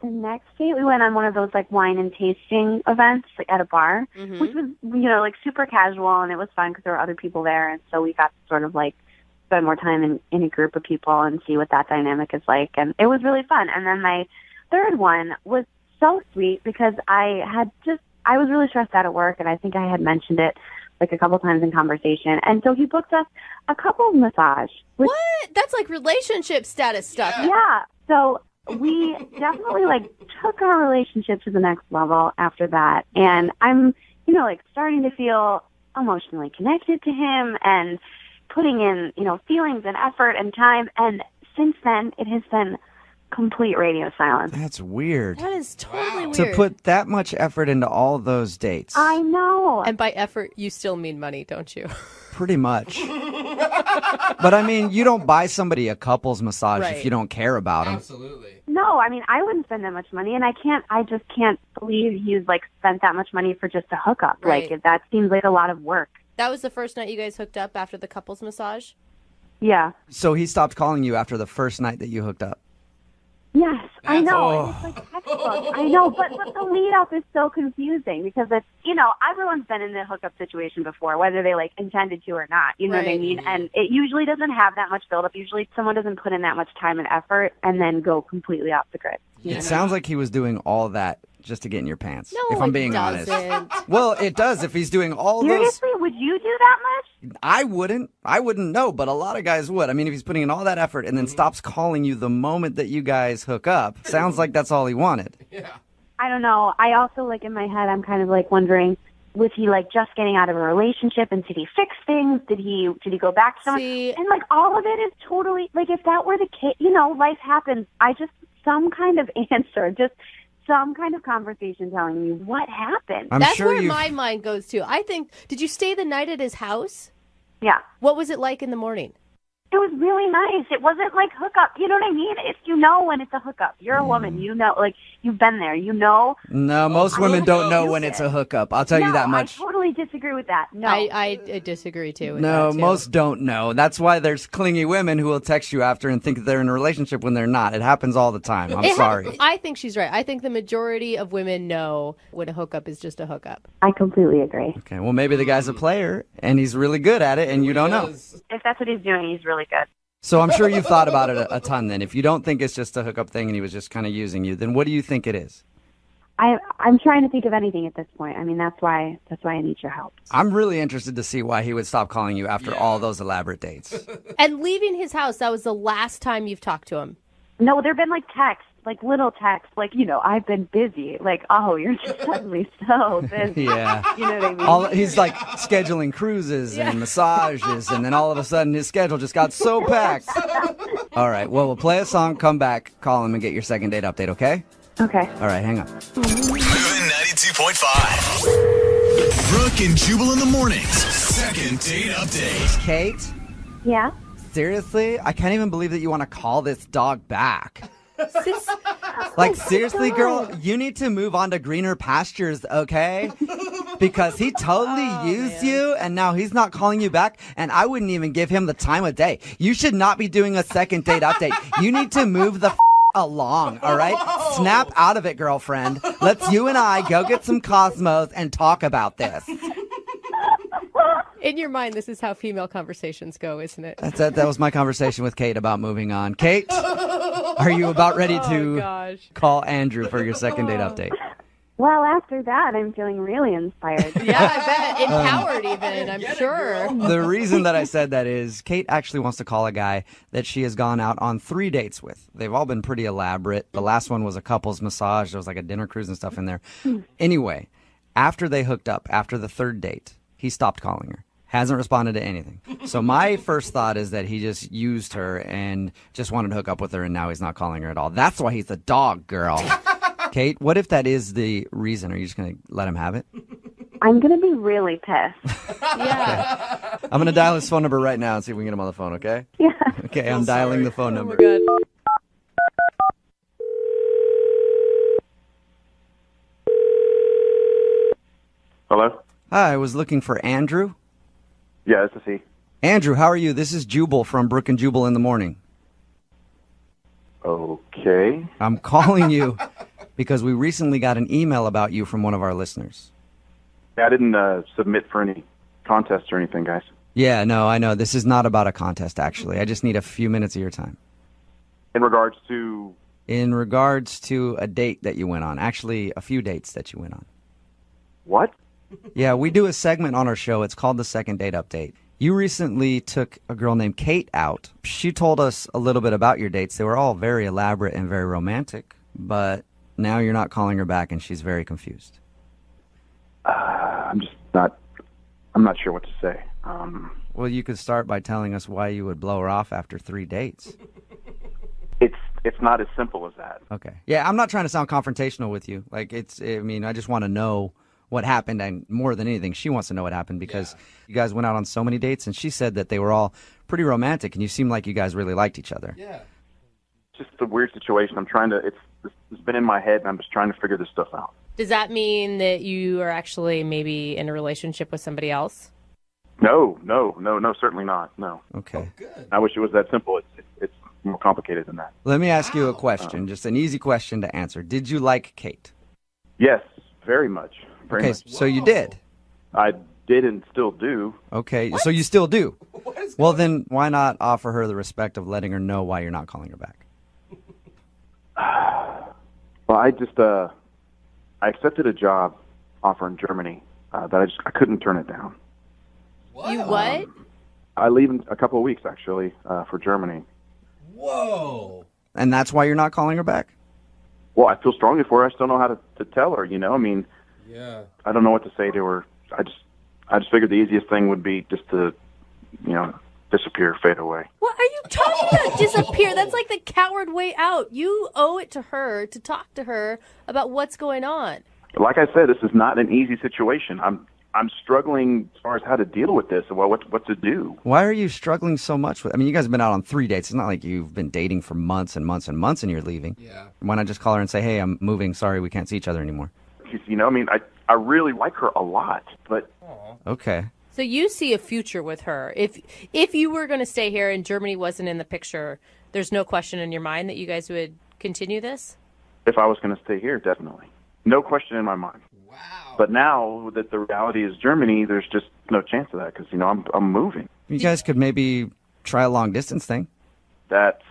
The next date, we went on one of those like wine and tasting events like, at a bar, which was, you know, like super casual, and it was fun because there were other people there, and so we got to sort of like spend more time in a group of people and see what that dynamic is like, and it was really fun. And then my third one was so sweet because I was really stressed out at work, and I think I had mentioned it like a couple times in conversation, and so he booked us a couples massage. What? That's like relationship status stuff. Yeah. So we definitely like took our relationship to the next level after that, and I'm, you know, like starting to feel emotionally connected to him and putting in, you know, feelings and effort and time. And since then, it has been complete radio silence. That's weird. That is totally weird. To put that much effort into all those dates. I know. And by effort, you still mean money, don't you? Pretty much. But I mean, you don't buy somebody a couples massage if you don't care about them. Absolutely. No, I mean, I wouldn't spend that much money, and I just can't believe he's like spent that much money for just a hookup. Right. Like, that seems like a lot of work. That was the first night you guys hooked up after the couples massage? Yeah. So he stopped calling you after the first night that you hooked up? Yes, I know. And it's like textbook. I know, but the lead up is so confusing because it's, you know, everyone's been in the hookup situation before, whether they like intended to or not. You know what I mean? And it usually doesn't have that much build up. Usually someone doesn't put in that much time and effort and then go completely off the grid. It sounds like he was doing all that just to get in your pants. No, if I'm it being doesn't. honest. Well, it does if he's doing all Seriously, would you do that much? I wouldn't know, but a lot of guys would. I mean, if he's putting in all that effort and then stops calling you the moment that you guys hook up, sounds like that's all he wanted. Yeah. I don't know. I also, like, in my head, I'm kind of like wondering, was he like just getting out of a relationship and did he fix things? Did he go back to someone? And like all of it is totally like, if that were the case, you know, life happens. Some kind of answer, just some kind of conversation telling me what happened. That's where my mind goes to. I think, did you stay the night at his house? Yeah. What was it like in the morning? It was really nice. It wasn't like hookup. You know what I mean? It's, you know, when it's a hookup. You're a woman. You know, like, you've been there. You know. No, most women don't know when it's a hookup. I'll tell you that much. I totally disagree with that. No. I disagree, too. With No, that, too. most don't know. That's why there's clingy women who will text you after and think that they're in a relationship when they're not. It happens all the time. I'm sorry. I think she's right. I think the majority of women know when a hookup is just a hookup. I completely agree. Okay, well, maybe the guy's a player, and he's really good at it, and you don't know. If that's what he's doing, he's really good. So I'm sure you've thought about it a ton then. If you don't think it's just a hookup thing and he was just kind of using you, then what do you think it is? I'm trying to think of anything at this point. I mean, that's why I need your help. I'm really interested to see why he would stop calling you after all those elaborate dates. And leaving his house, that was the last time you've talked to him? No, there have been like texts, like little texts, like, you know, I've been busy. Like, oh, you're just suddenly so busy. Yeah. You know what I mean? He's like scheduling cruises and massages, and then all of a sudden his schedule just got so packed. All right, well, we'll play a song, come back, call him, and get your second date update, okay? Okay. All right, hang on. Moving 92.5. Brooke and Jubal in the mornings. Second date update. Kate? Yeah? Seriously? I can't even believe that you want to call this dog back. Like, seriously, girl, you need to move on to greener pastures, okay? Because he totally used you, and now he's not calling you back, and I wouldn't even give him the time of day. You should not be doing a second date update. You need to move the along, all right? Snap out of it, girlfriend. Let's you and I go get some Cosmos and talk about this. In your mind, this is how female conversations go, isn't it? That was my conversation with Kate about moving on. Kate, are you about ready to call Andrew for your second date update? Well, after that, I'm feeling really inspired. Yeah, I bet. Empowered even, I'm sure. The reason that I said that is Kate actually wants to call a guy that she has gone out on 3 dates with. They've all been pretty elaborate. The last one was a couple's massage. There was like a dinner cruise and stuff in there. Anyway, after they hooked up, after the third date, he stopped calling her. Hasn't responded to anything. So my first thought is that he just used her and just wanted to hook up with her, and now he's not calling her at all. That's why he's a dog, girl. Kate, what if that is the reason? Are you just going to let him have it? I'm going to be really pissed. Yeah. I'm going to dial his phone number right now and see if we can get him on the phone, okay? Yeah. Okay, I'm dialing the phone number. Oh, my God. Hello? Hi, I was looking for Andrew. Yeah, this is he. Andrew, how are you? This is Jubal from Brooke and Jubal in the morning. Okay. I'm calling you because we recently got an email about you from one of our listeners. I didn't submit for any contests or anything, guys. Yeah, no, I know. This is not about a contest, actually. I just need a few minutes of your time. In regards to... In regards to a date that you went on. Actually, a few dates that you went on. What? Yeah, we do a segment on our show. It's called the Second Date Update. You recently took a girl named Kate out. She told us a little bit about your dates. They were all very elaborate and very romantic, but now you're not calling her back and she's very confused. I'm not sure what to say. Well, you could start by telling us why you would blow her off after 3 dates. It's not as simple as that. Okay. Yeah, I'm not trying to sound confrontational with you. I just want to know what happened, and more than anything, she wants to know what happened because you guys went out on so many dates, and she said that they were all pretty romantic, and you seemed like you guys really liked each other. Yeah. It's just a weird situation. It's been in my head, and I'm just trying to figure this stuff out. Does that mean that you are actually maybe in a relationship with somebody else? No, certainly not. No. Okay. I wish it was that simple. It's more complicated than that. Let me ask you a question, just an easy question to answer. Did you like Kate? Yes, very much. Very Okay, much. so you did. I did and still do. Okay, so you still do. Well, then why not offer her the respect of letting her know why you're not calling her back? Well, I accepted a job offer in Germany that I couldn't turn it down. You what? I leave in a couple of weeks, actually, for Germany. Whoa. And that's why you're not calling her back? Well, I feel strongly for her. I still know how to tell her, I mean, Yeah. I don't know what to say to her. I just figured the easiest thing would be just to, disappear, fade away. What are you talking about? Disappear? That's like the coward way out. You owe it to her to talk to her about what's going on. Like I said, this is not an easy situation. I'm struggling as far as how to deal with this and what to do. Why are you struggling so much with? I mean, you guys have been out on 3 dates. It's not like you've been dating for months and months and months and you're leaving. Yeah. Why not just call her and say, "Hey, I'm moving. Sorry, we can't see each other anymore." I really like her a lot, but Okay. So you see a future with her. If you were going to stay here and Germany wasn't in the picture, there's no question in your mind that you guys would continue this? if I was going to stay here, definitely. No question in my mind. Wow. But now that the reality is Germany, there's just no chance of that because, I'm moving. You guys could maybe try a long distance thing. That's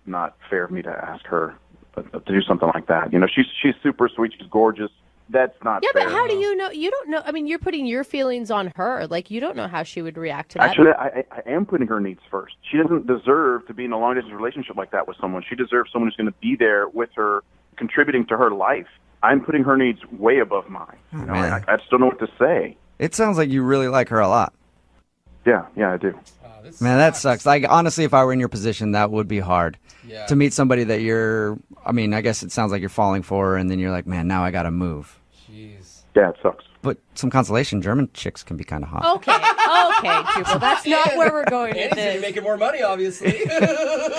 not fair of me to ask her to do something like that. She's super sweet. She's gorgeous. That's not Yeah, fair. but how do you know? You don't know. I mean, you're putting your feelings on her. Like, you don't know how she would react to that. Actually, I am putting her needs first. She doesn't deserve to be in a long-distance relationship like that with someone. She deserves someone who's going to be there with her, contributing to her life. I'm putting her needs way above mine. Man. I just don't know what to say. It sounds like you really like her a lot. Yeah, I do. Man, that sucks. Like, honestly, if I were in your position, that would be hard. Yeah. To meet somebody that I guess it sounds like you're falling for, and then you're like, man, now I got to move. Jeez. Yeah, it sucks. But some consolation, German chicks can be kind of hot. Okay, Jubal, that's not where we're going with Andy's gonna be this. making more money, obviously. Can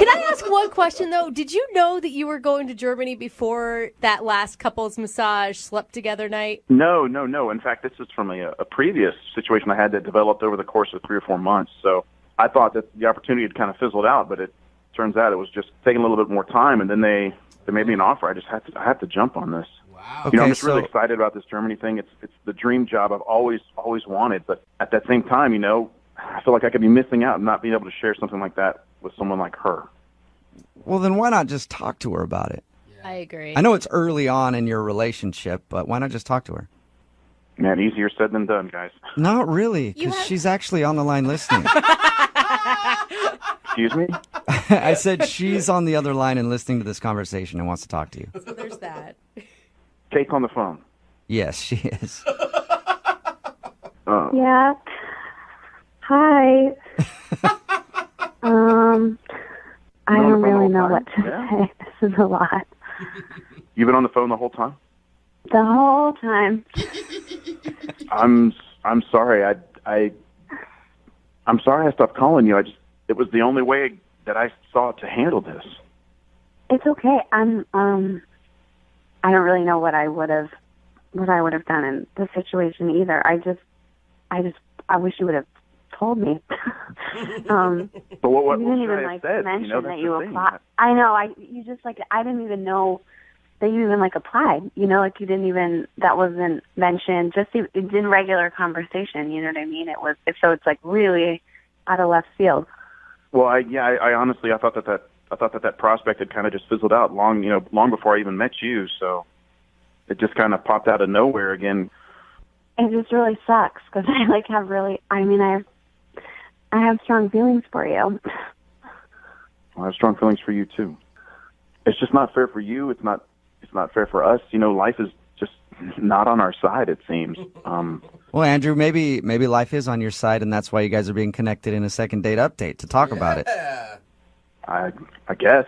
I ask one question, though? Did you know that you were going to Germany before that last couple's massage slept together night? No. In fact, this is from a previous situation I had that developed over the course of 3 or 4 months. So I thought that the opportunity had kind of fizzled out, but it turns out it was just taking a little bit more time, and then they made me an offer. I had to jump on this. You know, I'm just really excited about this Germany thing. It's the dream job I've always wanted. But at that same time, you know, I feel like I could be missing out and not being able to share something like that with someone like her. Well, then why not just talk to her about it? I agree. I know it's early on in your relationship, but why not just talk to her? Man, easier said than done, guys. Not really, because she's actually on the line listening. Excuse me? I said she's on the other line and listening to this conversation and wants to talk to you. So there's that. Kate's on the phone. Yes, she is. Yeah. Hi. I don't really know what to say. This is a lot. You've been on the phone the whole time? The whole time. I'm sorry. I'm sorry I stopped calling you. It was the only way that I saw to handle this. It's okay. I don't really know what I would have done in the situation either. I wish you would have told me. But what you didn't should even I have said? mention You know, that that's you the thing. applied. I know. I didn't even know that you even applied. You know, you didn't even, that wasn't mentioned. Just in regular conversation. You know what I mean? It's really out of left field. Well, I honestly thought that prospect had kind of just fizzled out long before I even met you. So it just kind of popped out of nowhere again. It just really sucks because I have strong feelings for you. I have strong feelings for you too. It's just not fair for you. It's not fair for us. You know, life is just not on our side, it seems. Well, Andrew, maybe life is on your side, and that's why you guys are being connected in a second date update to talk about it. I guess.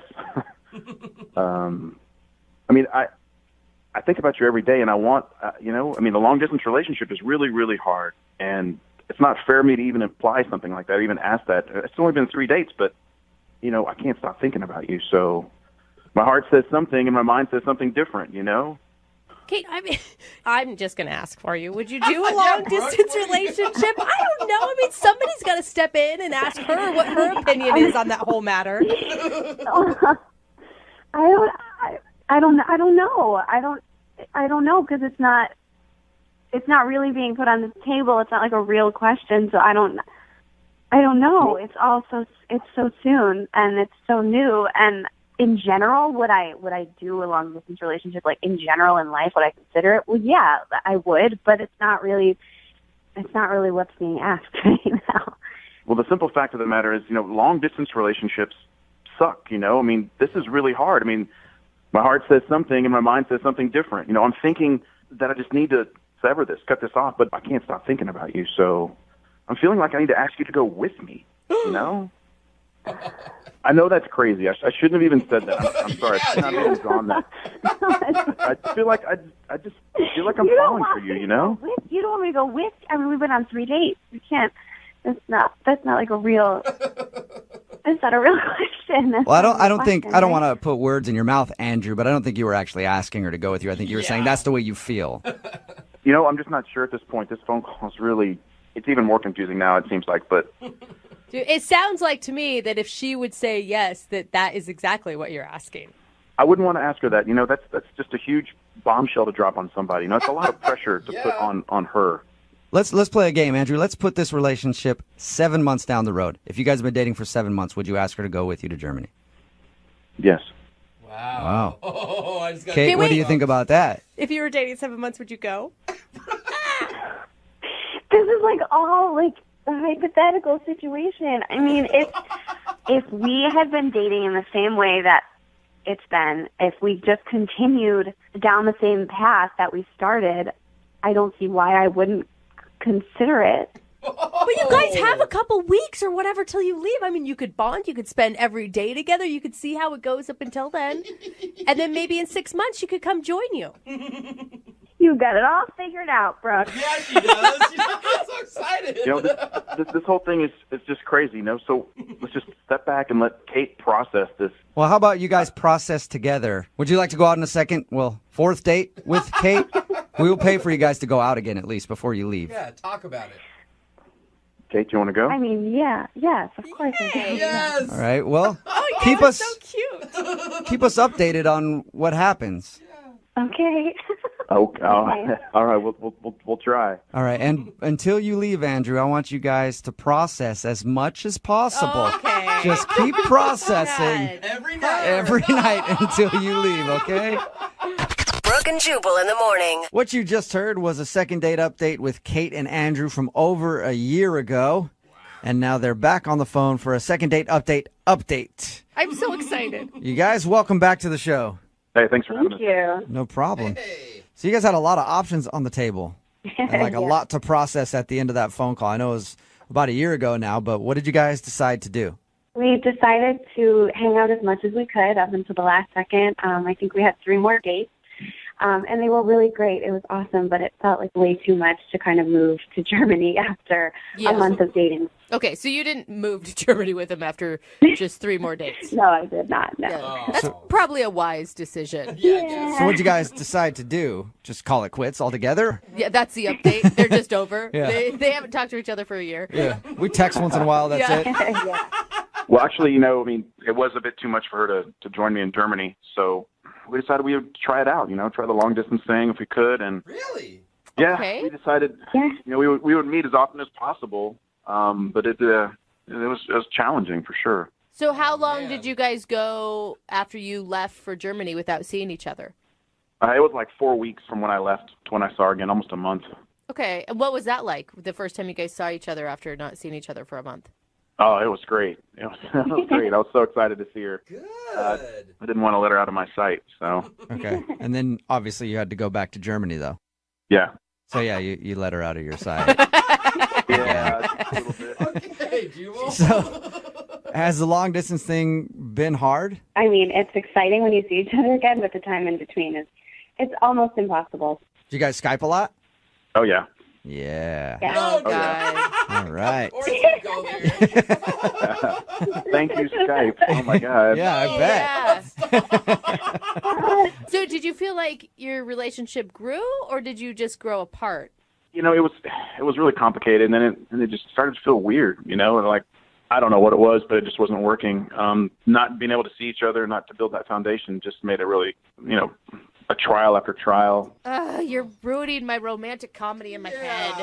I think about you every day, and I want, the long distance relationship is really, really hard, and it's not fair of me to even imply something like that, or even ask that. It's only been 3 dates, but I can't stop thinking about you. So my heart says something, and my mind says something different. Kate, I'm just going to ask for you. Would you do a long-distance relationship? I don't know. Somebody's got to step in and ask her what her opinion is on that whole matter. I don't know. I don't know because it's not really being put on the table. It's not like a real question. So I don't know. It's so soon and it's so new. And in general, would I do a long distance relationship? Like in general in life, would I consider it? Well, yeah, I would, but it's not really what's being asked right now. Well, the simple fact of the matter is, long distance relationships suck. This is really hard. My heart says something and my mind says something different. I'm thinking that I just need to sever this, cut this off, but I can't stop thinking about you. So I'm feeling like I need to ask you to go with me, I know that's crazy. I shouldn't have even said that. I'm sorry. I shouldn't have even gone that. I feel like I'm falling for you, You don't want me to go with? We've been on 3 dates. We can't. That's not like a real. It's not a real question. Well, I don't want to put words in your mouth, Andrew, but I don't think you were actually asking her to go with you. I think you were saying that's the way you feel. I'm just not sure at this point. This phone call is really, it's even more confusing now, it seems like, but. Dude, it sounds like to me that if she would say yes, that is exactly what you're asking. I wouldn't want to ask her that. That's just a huge bombshell to drop on somebody. It's a lot of pressure to put on her. Let's play a game, Andrew. Let's put this relationship 7 months down the road. If you guys have been dating for 7 months, would you ask her to go with you to Germany? Yes. Wow. Kate, what do you think about that? If you were dating 7 months, would you go? This is all a hypothetical situation. If we had been dating in the same way that it's been, if we just continued down the same path that we started, I don't see why I wouldn't consider it. But you guys have a couple weeks or whatever till you leave. You could bond. You could spend every day together. You could see how it goes up until then. And then maybe in 6 months she could come join you. You got it all figured out, Brooke. Yeah, she does. I'm so excited. This whole thing is just crazy, So let's just step back and let Kate process this. Well, how about you guys process together? Would you like to go out on a fourth date with Kate? We will pay for you guys to go out again at least before you leave. Yeah, talk about it. Kate, do you want to go? Yes, of course I do. Yes. All right. Well, keep us so cute. Keep us updated on what happens. Okay. Okay. All right. We'll try. All right, and until you leave, Andrew, I want you guys to process as much as possible. Okay. Just keep processing Every night. every night until you leave, okay? Brooke and Jubal in the morning. What you just heard was a second date update with Kate and Andrew from over a year ago. And now they're back on the phone for a second date update. I'm so excited. You guys, welcome back to the show. Hey, thanks for having Thank us. you. No problem. So you guys had a lot of options on the table and like a lot to process at the end of that phone call. I know it was about a year ago now, but what did you guys decide to do? We decided to hang out as much as we could up until the last second. I think we had 3 more dates. And they were really great. It was awesome, but it felt like way too much to kind of move to Germany after a month of dating. Okay, so you didn't move to Germany with him after just 3 more dates. No, I did not. No. Yeah. That's probably a wise decision. Yeah. So what did you guys decide to do? Just call it quits altogether? Yeah, that's the update. They're just over. Yeah. They haven't talked to each other for a year. Yeah. We text once in a while, that's it. Yeah. Well, actually, it was a bit too much for her to join me in Germany, so we decided we would try it out. Try the long distance thing if we could, and Really? yeah, Okay. we decided. We would meet as often as possible, but it was challenging for sure. So how long did you guys go after you left for Germany without seeing each other? It was like 4 weeks from when I left to when I saw her again, almost a month. Okay, and what was that like the first time you guys saw each other after not seeing each other for a month? Oh, it was great. It was great. I was so excited to see her. Good. I didn't want to let her out of my sight, so Okay. And then obviously you had to go back to Germany, though. yeah. So yeah, you let her out of your sight. Yeah, a little bit. Okay, Jubal. So has the long distance thing been hard? I mean, it's exciting when you see each other again, but the time in between it's almost impossible. Do you guys Skype a lot? Oh yeah. Yeah. Oh, No, God. All right. Of course you go there. Thank you, Skype. Oh my God. Yeah, I bet. So did you feel like your relationship grew, or did you just grow apart? It was really complicated, and then it just started to feel weird. And like I don't know what it was, but it just wasn't working. Not being able to see each other, not to build that foundation, just made it really, a trial after trial. You're ruining my romantic comedy in my head.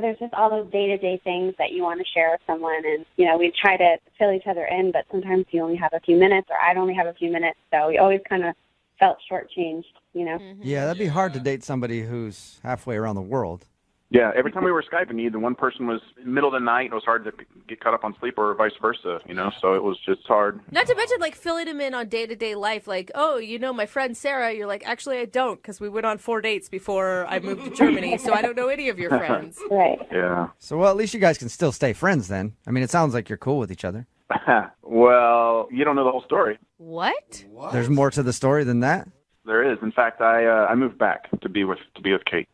There's just all those day-to-day things that you want to share with someone, and we try to fill each other in, but sometimes you only have a few minutes, or I'd only have a few minutes, so we always kind of felt shortchanged. Yeah, that'd be hard to date somebody who's halfway around the world. Yeah, every time we were Skyping, either one person was in the middle of the night, it was hard to get caught up on sleep, or vice versa, so it was just hard. Not to mention, like, filling him in on day-to-day life. Like, oh, my friend Sarah. You're like, actually, I don't, because we went on 4 dates before I moved to Germany, so I don't know any of your friends. Right. Yeah. So, well, at least you guys can still stay friends then. I mean, it sounds like you're cool with each other. Well, you don't know the whole story. What? There's more to the story than that? There is. In fact, I moved back to be with Kate.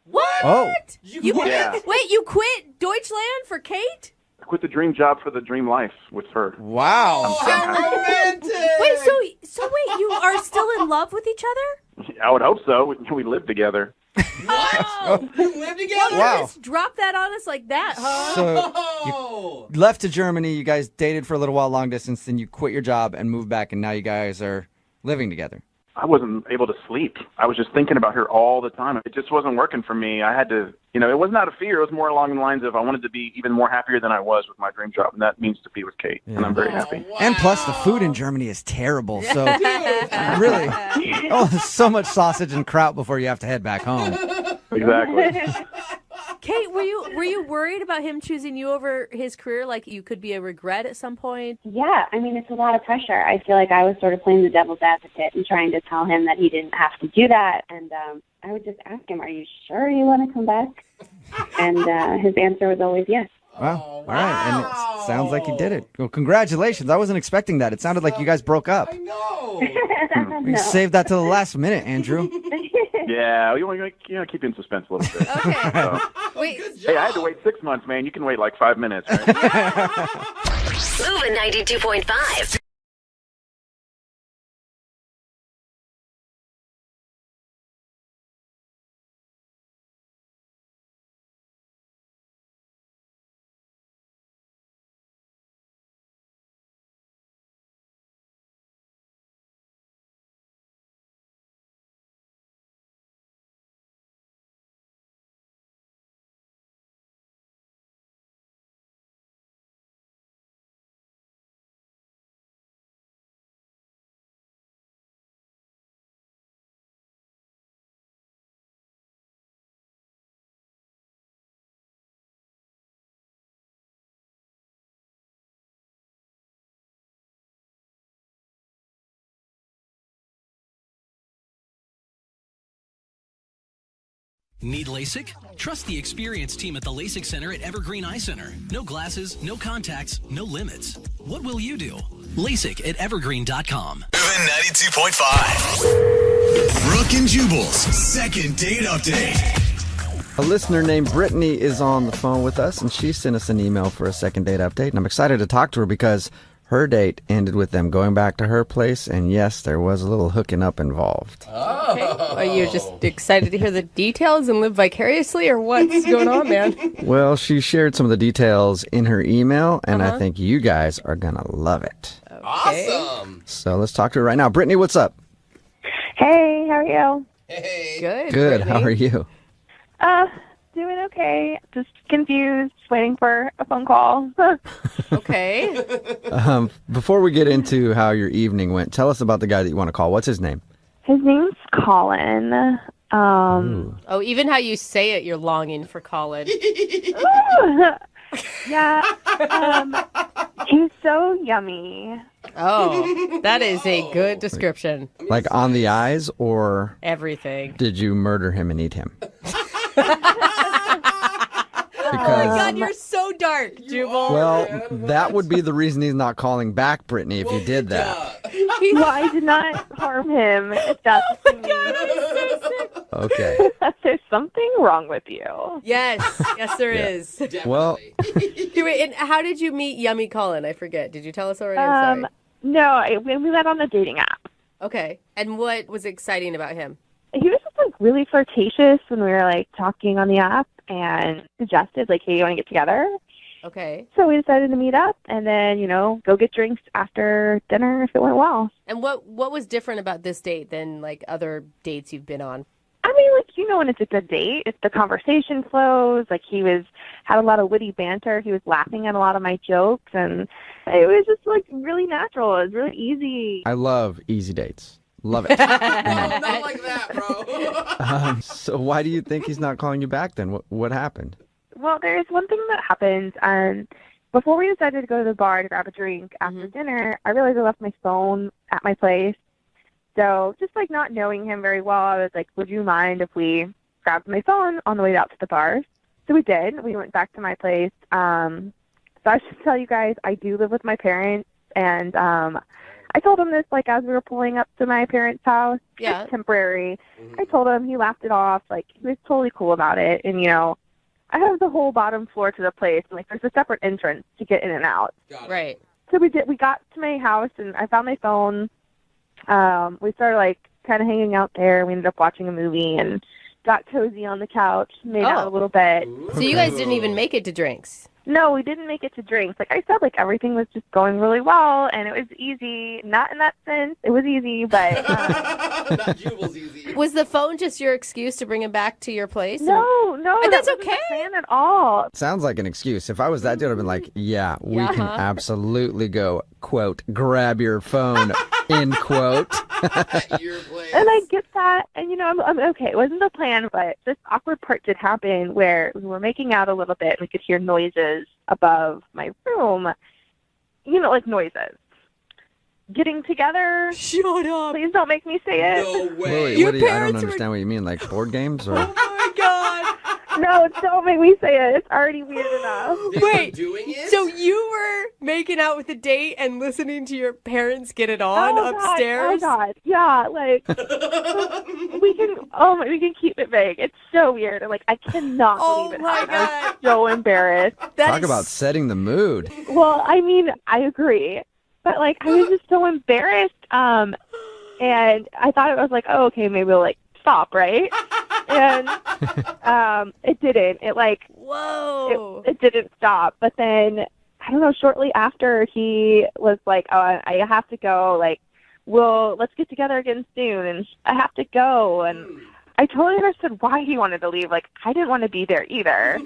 What? Oh. You quit? Yeah. Wait, you quit Deutschland for Kate? I quit the dream job for the dream life with her. Wow. How romantic. Wait, so wait, you are still in love with each other? I would hope so. We live together. Oh. You live together? Wow. Just drop that on us like that, huh? So Oh. you left to Germany, you guys dated for a little while long distance, then you quit your job and moved back, and now you guys are living together. I wasn't able to sleep. I was just thinking about her all the time. It just wasn't working for me. I had to, it wasn't out of fear. It was more along the lines of I wanted to be even more happier than I was with my dream job, and that means to be with Kate, and I'm very happy. Wow. And plus, the food in Germany is terrible. So, really, so much sausage and kraut before you have to head back home. Exactly. Kate, were you worried about him choosing you over his career? Like you could be a regret at some point? Yeah, I mean, it's a lot of pressure. I feel like I was sort of playing the devil's advocate and trying to tell him that he didn't have to do that. And I would just ask him, are you sure you want to come back? And his answer was always yes. Wow. All right. And it sounds like you did it. Well, congratulations. I wasn't expecting that. It sounded like you guys broke up. I know. We No. saved that till the last minute, Andrew. Yeah, you want to keep you in suspense a little bit. Okay. So, Wait. hey, I had to wait 6 months, man. You can wait like 5 minutes, right? Moving 92.5. Need LASIK? Trust the experienced team at the LASIK Center at Evergreen Eye Center. No glasses, no contacts, no limits. What will you do? LASIK at evergreen.com. Moving 92.5. Brooke and Jubal's second date update. A listener named Brittany is on the phone with us, and she sent us an email for a second date update. And I'm excited to talk to her because her date ended with them going back to her place, and yes, there was a little hooking up involved. Okay. Are you just excited to hear the details and live vicariously, or what's going on, man? Well, she shared some of the details in her email, and I think you guys are going to love it. Awesome. So let's talk to her right now. Brittany, what's up? Hey, how are you? Hey. Good. Good. How are you? Doing okay. Just confused, waiting for a phone call. Okay. Before we get into how your evening went, tell us about the guy that you want to call. What's his name? His name's Colin. Oh, even how you say it, you're longing for Colin. Yeah. He's so yummy. Oh, that is a good description. Like on the eyes, or Everything. did you murder him and eat him? Oh my God, you're so dark, Jubal. Well, that would be the reason he's not calling back, Brittany, if you did that. Well, I did not harm him. If that's what you mean. Okay. There's something wrong with you. Yes, there is. Well, Wait, and how did you meet Yummy Colin? I forget. Did you tell us already? I'm sorry. No, we met on the dating app. Okay. And what was exciting about him? He was just like really flirtatious when we were like talking on the app and suggested like, hey, you want to get together? Okay. So we decided to meet up and then, go get drinks after dinner if it went well. And what was different about this date than like other dates you've been on? I mean, when it's a good date, if the conversation flows, like had a lot of witty banter. He was laughing at a lot of my jokes and it was just like really natural. It was really easy. I love easy dates. Love it. Not like that, bro. So why do you think he's not calling you back then? What happened? Well, there's one thing that happened. Before we decided to go to the bar to grab a drink after dinner, I realized I left my phone at my place. So just like not knowing him very well, I was like, would you mind if we grabbed my phone on the way out to the bar? So we did. We went back to my place. So I should tell you guys, I do live with my parents. And I told him this like as we were pulling up to my parents' house. Yeah. It's temporary. I told him, he laughed it off. Like he was totally cool about it. And, I have the whole bottom floor to the place. And, like there's a separate entrance to get in and out. Right. So we got to my house and I found my phone. We started like kind of hanging out there. We ended up watching a movie and got cozy on the couch, made out a little bit. So you guys didn't even make it to drinks? No, we didn't make it to drinks. Like I said, like everything was just going really well and it was easy. Not in that sense. It was easy, but Not Jubal's easy. Was the phone just your excuse to bring him back to your place? no, And that's that wasn't okay. the plan at all. Sounds like an excuse. If I was that dude, I'd been like, yeah, we can Uh-huh. absolutely go, quote, grab your phone, end quote. Your place. And I get that, and I'm okay. It wasn't the plan, but this awkward part did happen where we were making out a little bit. We could hear noises above my room, like noises. Getting together. Shut up. Please don't make me say it. No way. Wait, Your what do you, I don't parents were- understand what you mean, like board games? Or? Oh my God. No, don't make me say it. It's already weird enough. They were Wait, doing it? so you were making out with a date and listening to your parents get it on upstairs? Oh God, yeah, like we can keep it vague. It's so weird. And, like I cannot Oh believe it my happened. I was so embarrassed. Talk about setting the mood. Well, I mean, I agree, but like I was just so embarrassed. And I thought it was like, oh, okay, maybe we'll like stop, right? And it didn't. It like Whoa. it didn't stop. But then I don't know. Shortly after, he was like, "Oh, I have to go. Like, let's get together again soon." And I have to go. And I totally understood why he wanted to leave. Like, I didn't want to be there either.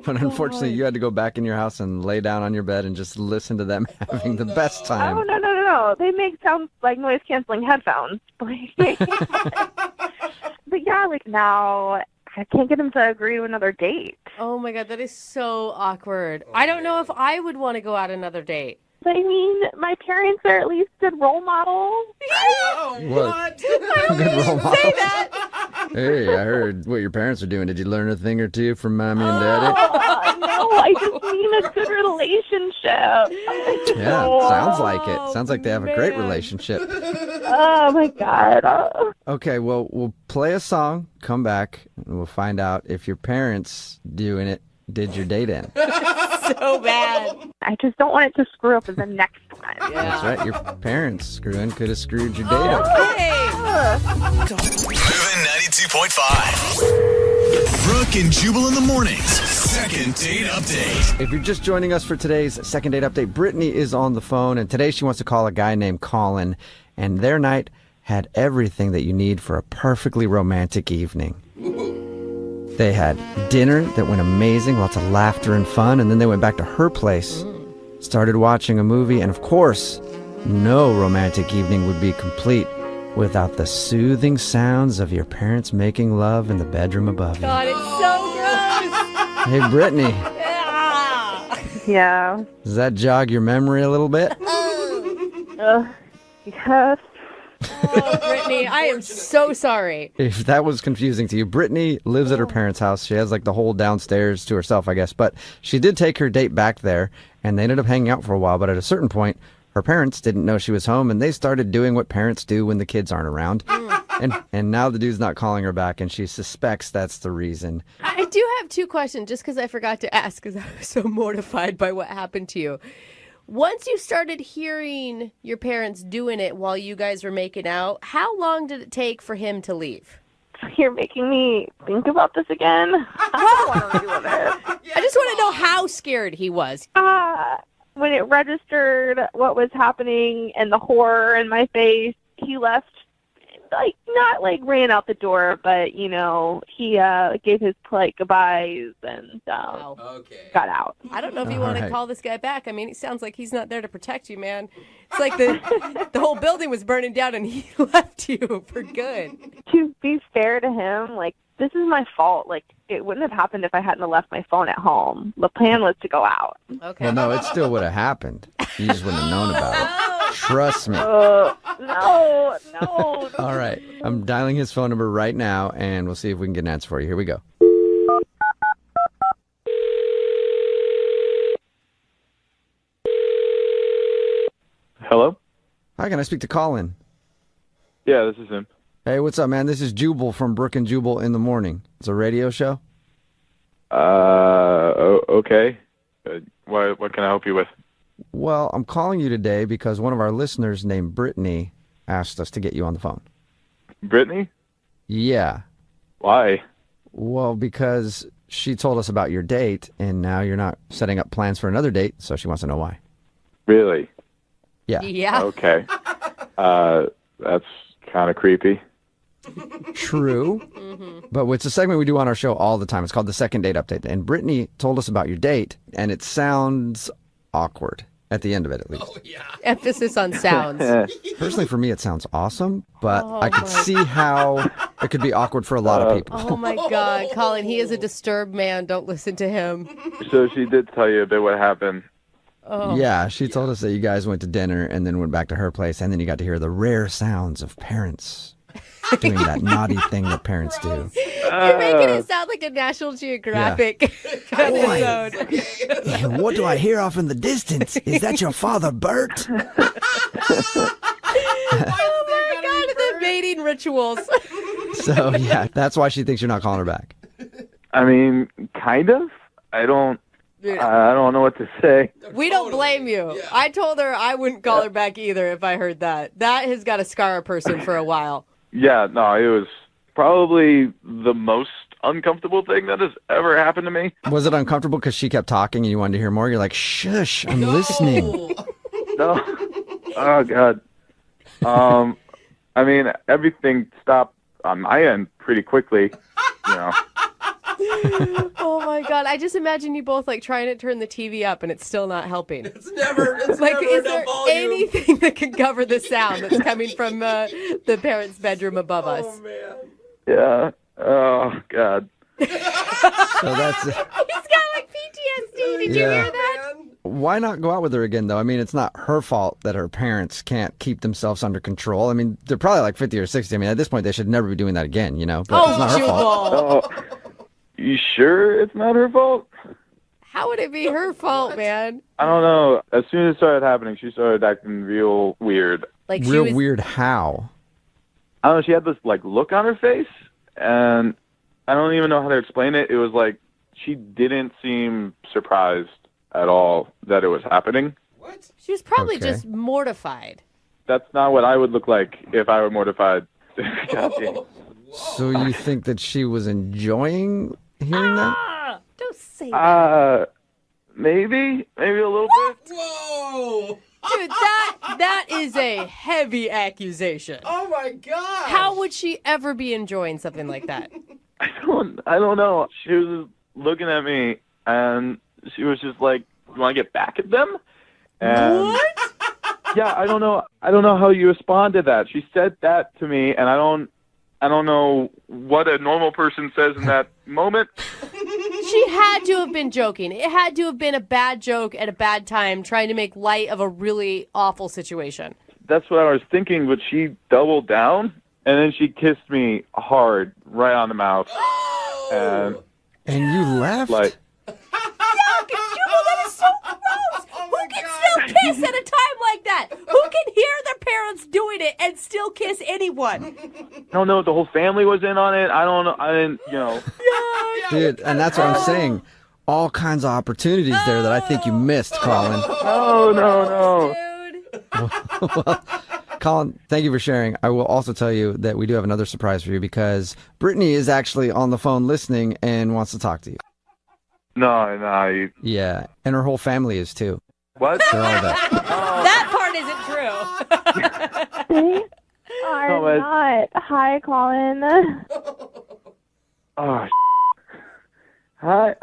But unfortunately, you had to go back in your house and lay down on your bed and just listen to them having the best time. Oh, no. They make sound like noise-canceling headphones. But yeah, like now I can't get him to agree to another date. Oh my God, that is so awkward. I don't know if I would want to go out another date. I mean, my parents are at least good role models. Oh, What? what? Good role model. Say that. Hey, I heard what your parents are doing. Did you learn a thing or two from Mommy and Daddy? No, I just mean a good relationship. Yeah, sounds like it. Sounds like they have a great relationship. Oh my God. Okay, well, we'll play a song, come back, and we'll find out if your parents doing it did your date in. So bad. I just don't want it to screw up in the next one. That's right. Your parents screwing could have screwed your date up. Moving 92.5. Brooke and Jubal in the mornings. Second date update. If you're just joining us for today's second date update, Brittany is on the phone, and today she wants to call a guy named Colin, and their night had everything that you need for a perfectly romantic evening. They had dinner that went amazing, lots of laughter and fun, and then they went back to her place, started watching a movie, and of course, no romantic evening would be complete without the soothing sounds of your parents making love in the bedroom above you. God, it's so gross. Hey, Brittany, Yeah. does that jog your memory a little bit? Yes. Oh, Brittany, I am so sorry. If that was confusing to you, Brittany lives at her parents' house. She has like the whole downstairs to herself, I guess. But she did take her date back there, and they ended up hanging out for a while. But at a certain point, her parents didn't know she was home, and they started doing what parents do when the kids aren't around. And now the dude's not calling her back, and she suspects that's the reason. I do have two questions just because I forgot to ask because I was so mortified by what happened to you. Once you started hearing your parents doing it while you guys were making out, how long did it take for him to leave? You're making me think about this again. I don't want to redo it. I just want to know how scared he was. When it registered what was happening and the horror in my face, he left, like, not like ran out the door, but, you know, he gave his polite goodbyes and got out. I don't know if you All want to right. call this guy back. I mean, it sounds like he's not there to protect you, man. It's like the whole building was burning down and he left you for good. To be fair to him, like, this is my fault. Like, it wouldn't have happened if I hadn't have left my phone at home. The plan was to go out. Okay. Well, no, it still would have happened. You just wouldn't have known about it. Trust me. No. All right. I'm dialing his phone number right now, and we'll see if we can get an answer for you. Here we go. Hello? Hi, can I speak to Colin? Yeah, this is him. Hey, what's up, man? This is Jubal from Brooke and Jubal in the Morning. It's a radio show. Okay. What can I help you with? Well, I'm calling you today because one of our listeners named Brittany asked us to get you on the phone. Brittany? Yeah. Why? Well, because she told us about your date, and now you're not setting up plans for another date, so she wants to know why. Really? Yeah. Yeah. Okay. That's kind of creepy. True. But it's a segment we do on our show all the time. It's called the Second Date Update. And Brittany told us about your date, and it sounds awkward at the end of it, at least. Emphasis on sounds. Personally, for me, it sounds awesome, but I could see how it could be awkward for a lot of people. Oh, my God. Colin, he is a disturbed man. Don't listen to him. So she did tell you a bit what happened. Oh. Yeah, she told us that you guys went to dinner and then went back to her place, and then you got to hear the rare sounds of parents doing that naughty thing that parents do. You're making it sound like a National Geographic episode. What do I hear off in the distance? Is that your father, Bert? Oh, my God, the mating rituals. So, yeah, that's why she thinks you're not calling her back. I mean, kind of. I don't know what to say. We don't blame you. Yeah. I told her I wouldn't call her back either if I heard that. That has got to scar a person for a while. Yeah, no, it was probably the most uncomfortable thing that has ever happened to me. Was it uncomfortable because she kept talking and you wanted to hear more? You're like, shush, I'm listening. No. Oh, God. I mean, everything stopped on my end pretty quickly, you know. Oh my God! I just imagine you both like trying to turn the TV up and it's still not helping. It's never is there anything that can cover the sound that's coming from the parents' bedroom above us? Oh man. Yeah. Oh God. So that's He's got like PTSD. Did you hear that? why not go out with her again, though? I mean, it's not her fault that her parents can't keep themselves under control. I mean, they're probably like 50 or 60. I mean, at this point, they should never be doing that again, you know? But it's not her fault. Oh, you sure it's not her fault? How would it be her fault, man? I don't know. As soon as it started happening, she started acting real weird. Like Real weird how? I don't know. She had this like look on her face, and I don't even know how to explain it. It was like she didn't seem surprised at all that it was happening. She was probably Okay. just mortified. That's not what I would look like if I were mortified. So you think that she was enjoying hearing that? Don't say Maybe a little bit. Whoa! Dude, that is a heavy accusation. Oh my god! How would she ever be enjoying something like that? I don't know. She was looking at me, and she was just like, "You want to get back at them?" And What? Yeah, I don't know. I don't know how you respond to that. She said that to me, and I don't know what a normal person says in that moment. She had to have been joking. It had to have been a bad joke at a bad time, trying to make light of a really awful situation. That's what I was thinking, but she doubled down, and then she kissed me hard right on the mouth. And you left? Like, That is so gross. Who can still kiss at a time like that? Who can hear their parents doing it and still kiss anyone? no, the whole family was in on it. I don't know. I didn't, you know. Dude, and that's what I'm saying. All kinds of opportunities there that I think you missed, Colin. No. Well, Colin, thank you for sharing. I will also tell you that we do have another surprise for you because Brittany is actually on the phone listening and wants to talk to you. No. Yeah, and her whole family is too. What? They're all there. That part isn't true. They are not. Hi, Colin. Oh, Hi.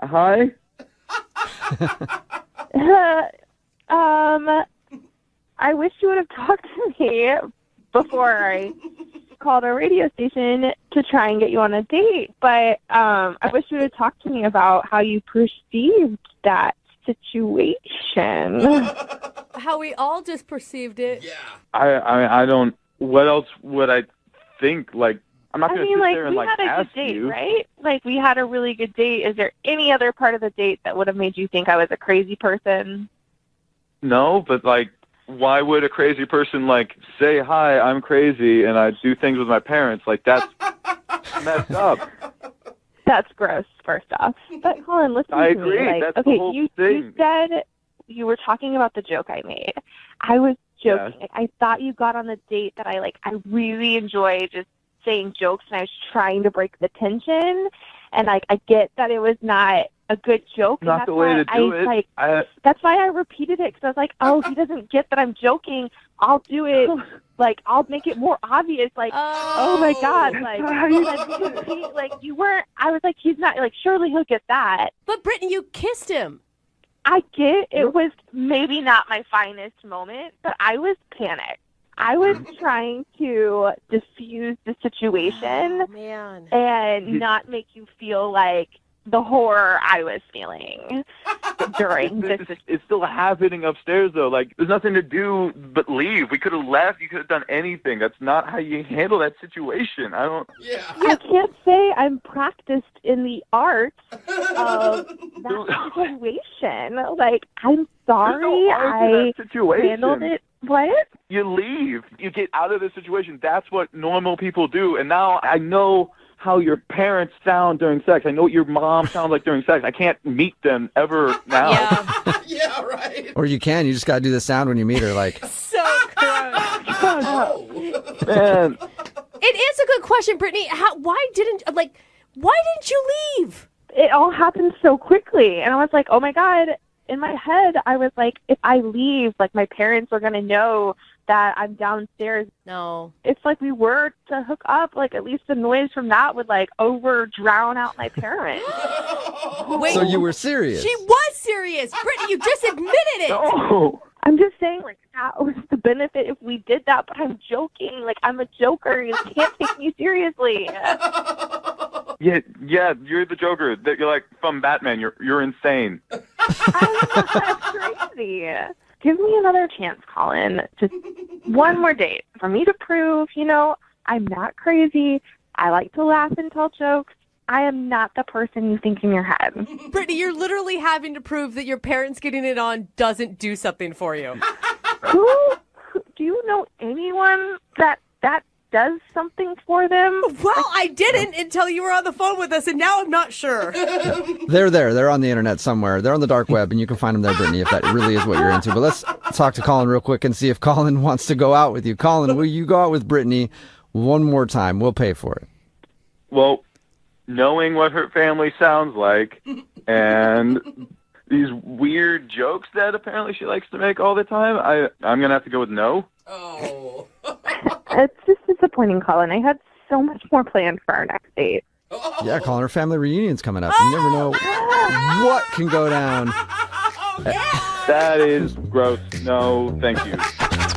I wish you would have talked to me before I called our radio station to try and get you on a date, but I wish you would have talked to me about how you perceived that situation. How we all just perceived it. Yeah. I don't. What else would I think? Like, I'm not going to sit there and we like had a ask good date, you. right? Like, we had a really good date. Is there any other part of the date that would have made you think I was a crazy person? No, but like, why would a crazy person like say hi? I'm crazy, and I do things with my parents. Like, that's messed up. That's gross, first off. But Colin, listen I to agree. me. Like, That's the okay, whole you thing. said you were talking about the joke I made. I was joking. Yes. I thought you got on the date that I really enjoy just saying jokes, and I was trying to break the tension. And like, I get that it was not a good joke. Not and the way to do it. That's why I repeated it, because I was like, oh, he doesn't get that I'm joking. I'll do it. Like, I'll make it more obvious. Like, oh my God. Like, you weren't, I was like, he's not, like, surely he'll get that. But Brittany, you kissed him. I get it was maybe not my finest moment, but I was panicked. I was trying to diffuse the situation and not make you feel like the horror I was feeling during this. It's still happening upstairs, though. Like, there's nothing to do but leave. We could have left. You could have done anything. That's not how you handle that situation. I don't. Yeah. I can't say I'm practiced in the art of that situation. Like, I'm sorry. There's no art to that situation. Handled it. What? You leave. You get out of the situation. That's what normal people do. And now I know how your parents sound during sex. I know what your mom sounds like during sex. I can't meet them ever now. Yeah, right. Or you can. You just got to do the sound when you meet her. Like, So gross. Man. It is a good question, Brittany. Why didn't you leave? It all happened so quickly, and I was like, oh my God. In my head, I was like, if I leave, like, my parents are going to know that I'm downstairs. No. If, like, we were to hook up, like, at least the noise from that would, like, drown out my parents. Wait, so you were serious? She was serious. Brittany, you just admitted it. No. I'm just saying, like, that was the benefit if we did that, but I'm joking. Like, I'm a joker. You can't take me seriously. Yeah, you're the Joker. You're like from Batman. You're insane. Crazy. Give me another chance, Colin. Just one more date for me to prove, I'm not crazy. I like to laugh and tell jokes. I am not the person you think in your head. Brittany, you're literally having to prove that your parents getting it on doesn't do something for you. Who do you know anyone that does something for them? Well, I didn't until you were on the phone with us, and now I'm not sure. They're there. They're on the internet somewhere. They're on the dark web, and you can find them there, Brittany, if that really is what you're into. But let's talk to Colin real quick and see if Colin wants to go out with you. Colin, will you go out with Brittany one more time? We'll pay for it. Well, knowing what her family sounds like and these weird jokes that apparently she likes to make all the time, I'm going to have to go with no. Oh. It's just disappointing, Colin. I had so much more planned for our next date. Yeah, Colin, her family reunion's coming up. You never know what can go down. That is gross. No, thank you.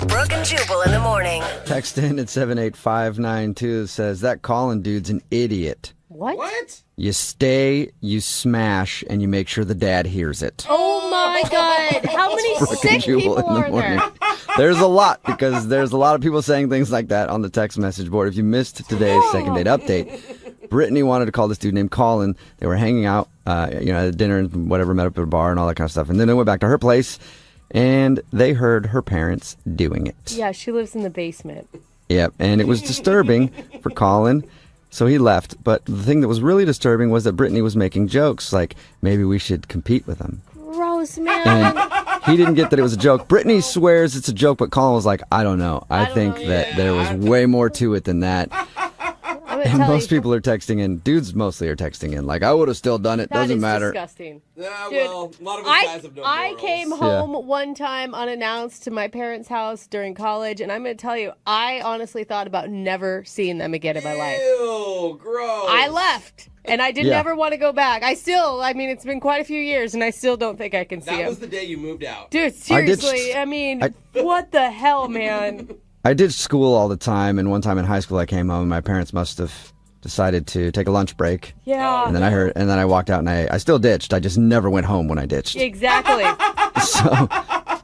Brooke and Jubal in the morning. Text in at 78592 says, that Colin dude's an idiot. What? You stay, you smash, and you make sure the dad hears it. Oh my God. How many Brooke and sick Jubal people in the are morning. there? There's a lot, because there's a lot of people saying things like that on the text message board. If you missed today's second date update, Brittany wanted to call this dude named Colin. They were hanging out, at dinner and whatever, met up at a bar and all that kind of stuff. And then they went back to her place, and they heard her parents doing it. Yeah, she lives in the basement. Yep, and it was disturbing for Colin, so he left. But the thing that was really disturbing was that Brittany was making jokes, like, maybe we should compete with him. Gross, man. And he didn't get that it was a joke. Brittany swears it's a joke, but Colin was like, I don't know. I think that there was way more to it than that. And most people are texting in. Dudes mostly are texting in. Like, I would have still done it. Doesn't matter. Disgusting. Yeah, Dude, well, a lot of us guys have no I morals. came home one time unannounced to my parents' house during college, and I'm going to tell you, I honestly thought about never seeing them again in my life. Ew, gross. I left, and I did Yeah. never want to go back. It's been quite a few years, and I still don't think I can see That them. was the day you moved out. Dude, seriously, what the hell, man? I did school all the time, and one time in high school I came home and my parents must have decided to take a lunch break. Yeah. And then I walked out and I still ditched. I just never went home when I ditched. Exactly. So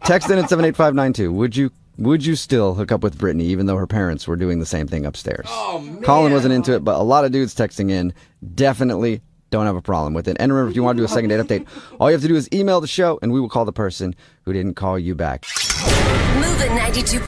text in at 78592. Would you still hook up with Brittany even though her parents were doing the same thing upstairs? Oh, man. Colin wasn't into it, but a lot of dudes texting in definitely don't have a problem with it. And remember, if you want to do a second date update, all you have to do is email the show and we will call the person who didn't call you back. Move at 92.